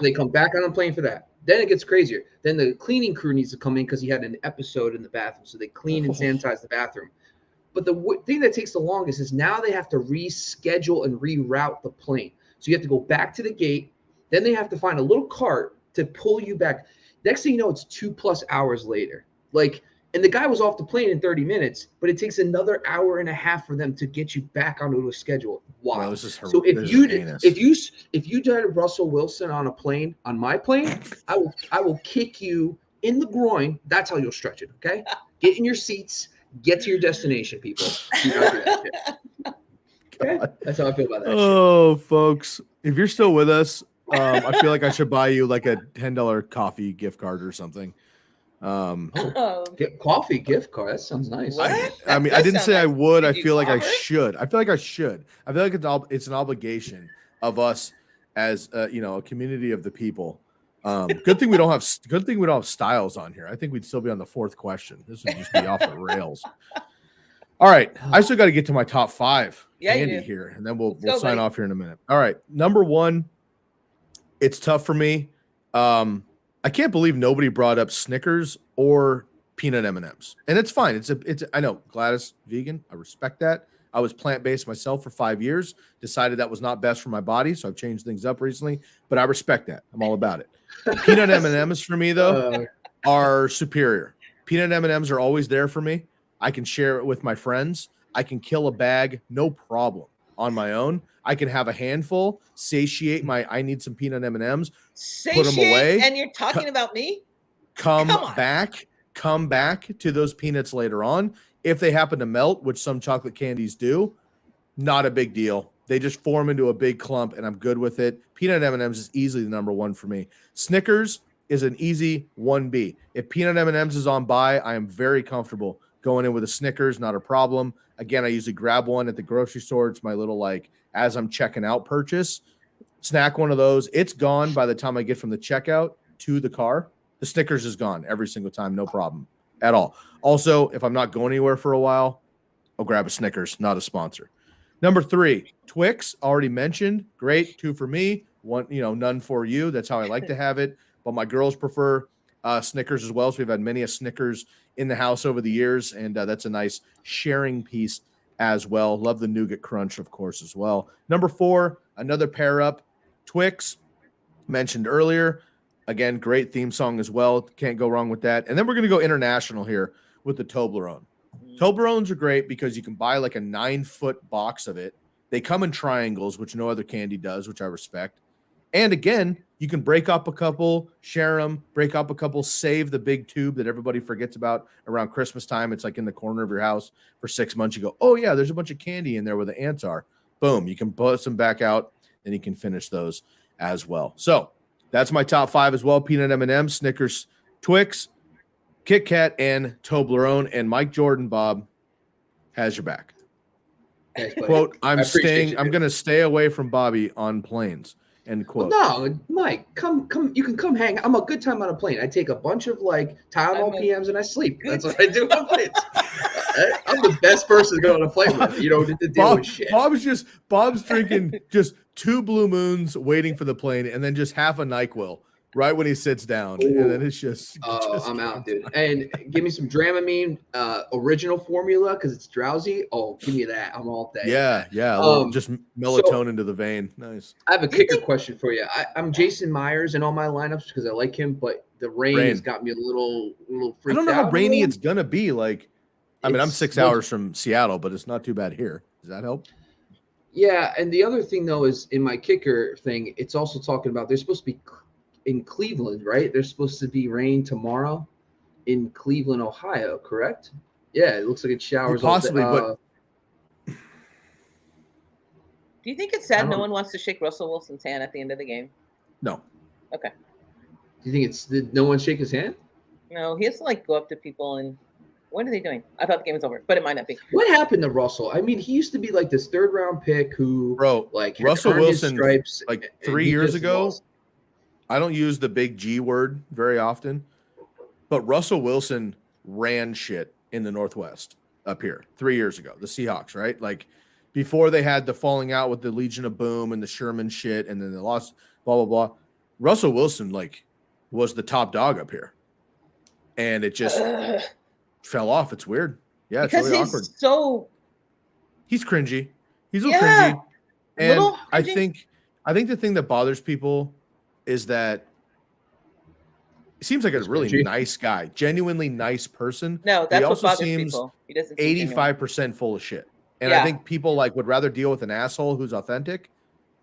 They come back on the plane for that. Then it gets crazier. Then the cleaning crew needs to come in because he had an episode in the bathroom. So they clean and sanitize the bathroom. But the thing that takes the longest is now they have to reschedule and reroute the plane. So you have to go back to the gate. Then they have to find a little cart to pull you back. Next thing you know, it's 2+ hours later. And the guy was off the plane in 30 minutes, but it takes another hour and a half for them to get you back onto a schedule. Wow. Well, so if you did Russell Wilson on a plane, on my plane, I will kick you in the groin. That's how you'll stretch it. Okay. Get in your seats, get to your destination, people. Okay? That's how I feel about that. Oh, folks, if you're still with us, I feel like I should buy you like a $10 coffee gift card or something. Coffee gift card. That sounds nice. I mean, I didn't say I would. I feel like I should. I feel like it's an obligation of us as a community of the people. Good thing we don't have Styles on here. I think we'd still be on the 4th question. This would just be off the rails. All right, I still got to get to my top 5. Andy here, and then we'll sign off here in a minute. All right, number 1. It's tough for me. I can't believe nobody brought up Snickers or peanut M&Ms, and it's fine. It's I know Gladys vegan. I respect that. I was plant-based myself for 5 years. Decided that was not best for my body, so I've changed things up recently. But I respect that. I'm all about it. Peanut M&Ms for me though are superior. Peanut M&Ms are always there for me. I can share it with my friends. I can kill a bag, no problem, on my own. I can have a handful, satiate I need some peanut M&Ms, put them away. And you're talking about me? Come back to those peanuts later on. If they happen to melt, which some chocolate candies do, not a big deal. They just form into a big clump, and I'm good with it. Peanut M&Ms is easily the number 1 for me. Snickers is an easy 1B. If peanut M&Ms is on by, I am very comfortable going in with a Snickers, not a problem. Again, I usually grab one at the grocery store. It's my little, as I'm checking out purchase, snack one of those. It's gone by the time I get from the checkout to the car. The Snickers is gone every single time. No problem at all. Also, if I'm not going anywhere for a while, I'll grab a Snickers, not a sponsor. Number 3, Twix, already mentioned. Great. 2 for me. 1, none for you. That's how I like to have it. But my girls prefer Snickers as well. So we've had many a Snickers in the house over the years. And that's a nice sharing piece as well. Love the nougat crunch, of course, as well. Number 4, another pair up. Twix, mentioned earlier. Again, great theme song as well. Can't go wrong with that. And then we're going to go international here with the Toblerone. Toblerones are great because you can buy like a 9-foot box of it They come in triangles, which no other candy does, which I respect. And again, you can break up a couple, share them, break up a couple, save the big tube that everybody forgets about around Christmas time. It's like in the corner of your house for 6 months. You go, oh, yeah, there's a bunch of candy in there where the ants are. Boom, you can bust them back out, and you can finish those as well. So that's my top 5 as well. Peanut M&M, Snickers, Twix, Kit Kat, and Toblerone. And Mike Jordan, Bob, has your back. Thanks, Quote, I'm going to stay away from Bobby on planes. End quote. Well, no, Mike, come. You can come hang. I'm a good time on a plane. I take a bunch of like Tylenol PMs and I sleep. That's what I do on planes. I'm the best person to go on a plane with. You don't have to deal with shit. Bob's drinking just 2 Blue Moons, waiting for the plane, and then just half a NyQuil right when he sits down. Ooh. And then it's just. I'm out, dude. And give me some Dramamine, original formula because it's drowsy. Oh, give me that. I'm all day. Yeah. Just melatonin to the vein. Nice. I have a kicker question for you. I'm Jason Myers in all my lineups because I like him, but the rain has got me a little freaked out. I don't know how rainy it's gonna be. Like, I mean, I'm 6 hours from Seattle, but it's not too bad here. Does that help? Yeah, and the other thing though is in my kicker thing, it's also talking about there's supposed to be in Cleveland, right? There's supposed to be rain tomorrow in Cleveland, Ohio, correct? Yeah, it looks like it showers. Possibly, but do you think it's sad no one wants to shake Russell Wilson's hand at the end of the game? No. Okay. Do you think did no one shake his hand? No, he has to like go up to people and what are they doing? I thought the game was over, but it might not be. What happened to Russell? I mean, he used to be like this 3rd round pick who, like, Russell Wilson, like 3 years ago. Lost. I don't use the big G word very often, but Russell Wilson ran shit in the Northwest up here 3 years ago. The Seahawks, right? Like before they had the falling out with the Legion of Boom and the Sherman shit, and then they lost. Blah blah blah. Russell Wilson like was the top dog up here, and it just fell off. It's weird. Yeah, it's really awkward. He's cringy. He's a little cringy. And I think the thing that bothers people is that it seems like a really nice guy, genuinely nice person. No, that's what bothers people. He doesn't 85% full of shit. And I think people like would rather deal with an asshole who's authentic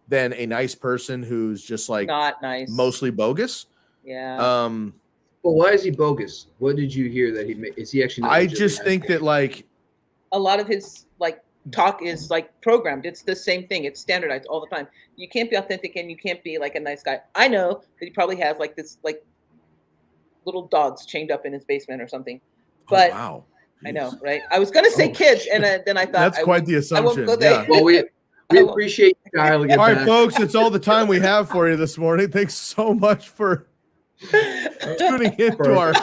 than a nice person who's just like not nice, mostly bogus. Yeah. Well, why is he bogus? What did you hear that he made? Is he actually? I just think that like a lot of his like talk is like programmed. It's the same thing. It's standardized all the time. You can't be authentic and you can't be like a nice guy. I know that he probably has like this like little dogs chained up in his basement or something. But wow. I know, right? I was gonna say kids, and then I thought that's quite the assumption. I won't go there. Yeah. Well, we appreciate you, Kyle. All right, folks, it's all the time we have for you this morning. Thanks so much for tuning into our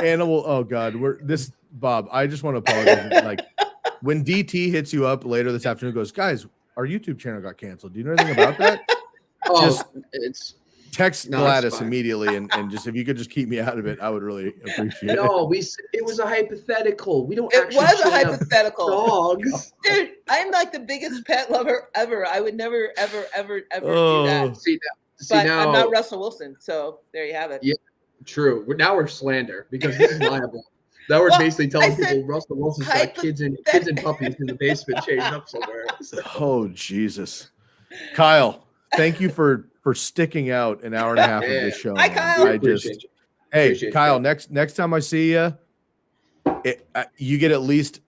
animal. Oh God, Bob. I just want to apologize. Like when DT hits you up later this afternoon, goes, guys, our YouTube channel got canceled. Do you know anything about that? It's. Text Gladys immediately and just if you could just keep me out of it, I would really appreciate it. No, it was a hypothetical. We don't. It was a hypothetical. Dogs, dude. I'm like the biggest pet lover ever. I would never, ever do that. But I'm not Russell Wilson, so there you have it. Yeah, true. Now we're slander because this is liable. Now we're basically telling people Russell Wilson's got kids and puppies in the basement chained up somewhere. So. Oh Jesus, Kyle, thank you for sticking out an hour and a half of this show. Hi, Kyle. Kyle, next time I see you, you get at least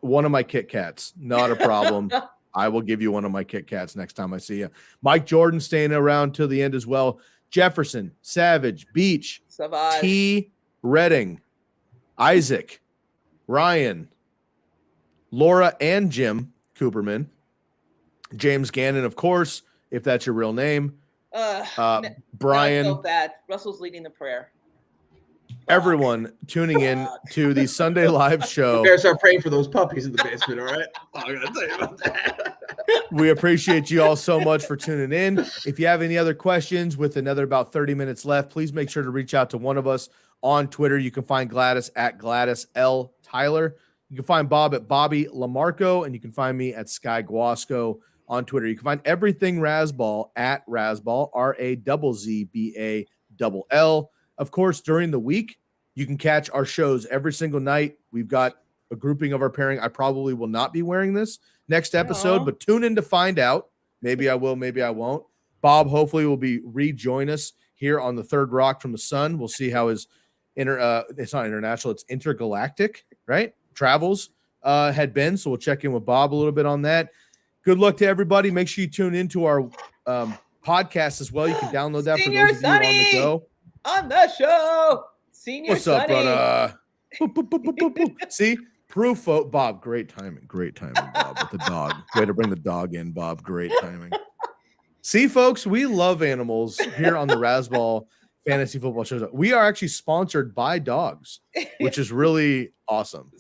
one of my Kit Kats. Not a problem. I will give you one of my Kit Kats next time I see you. Mike Jordan staying around till the end as well. Jefferson, Savage, Beach, Savage. T. Redding, Isaac, Ryan, Laura, and Jim Cooperman, James Gannon, of course, if that's your real name. Brian. So bad. Russell's leading the prayer. Everyone tuning in to the Sunday Live show. You better start praying for those puppies in the basement, all right? I'm going to tell you about that. We appreciate you all so much for tuning in. If you have any other questions with another about 30 minutes left, please make sure to reach out to one of us on Twitter. You can find Gladys at Gladys L. Tyler. You can find Bob at Bobby Lamarco, and you can find me at Sky Guasco on Twitter. You can find everything Razzball at Razzball, RAZZBALL. Of course, during the week, you can catch our shows every single night. We've got a grouping of our pairing. I probably will not be wearing this next episode, Aww. but tune in to find out. Maybe I will, maybe I won't. Bob hopefully will rejoin us here on the Third Rock from the Sun. We'll see how his it's not international, it's intergalactic, right? Travels had been. So we'll check in with Bob a little bit on that. Good luck to everybody. Make sure you tune into our podcast as well. You can download that Senior for those of you on the go. On the show. Senior What's up, Sonny. brother? Boop, boop, boop, boop, boop. See? Proof, Bob. Great timing, Bob, with the dog. Way to bring the dog in, Bob. Great timing. See, folks, we love animals here on the Razzball Fantasy Football Show. We are actually sponsored by dogs, which is really awesome.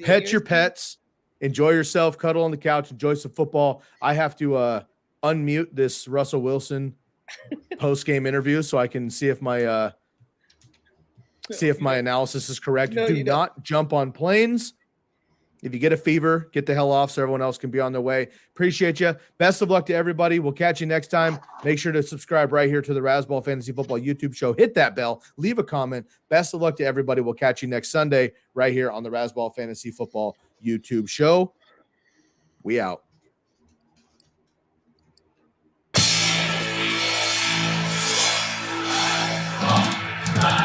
Pet your pets. Enjoy yourself. Cuddle on the couch. Enjoy some football. I have to unmute this Russell Wilson post-game interview so I can see if my analysis is correct. No, Do not jump on planes. If you get a fever, get the hell off so everyone else can be on their way. Appreciate you. Best of luck to everybody. We'll catch you next time. Make sure to subscribe right here to the Razzball Fantasy Football YouTube show. Hit that bell. Leave a comment. Best of luck to everybody. We'll catch you next Sunday right here on the Razzball Fantasy Football YouTube show. We out.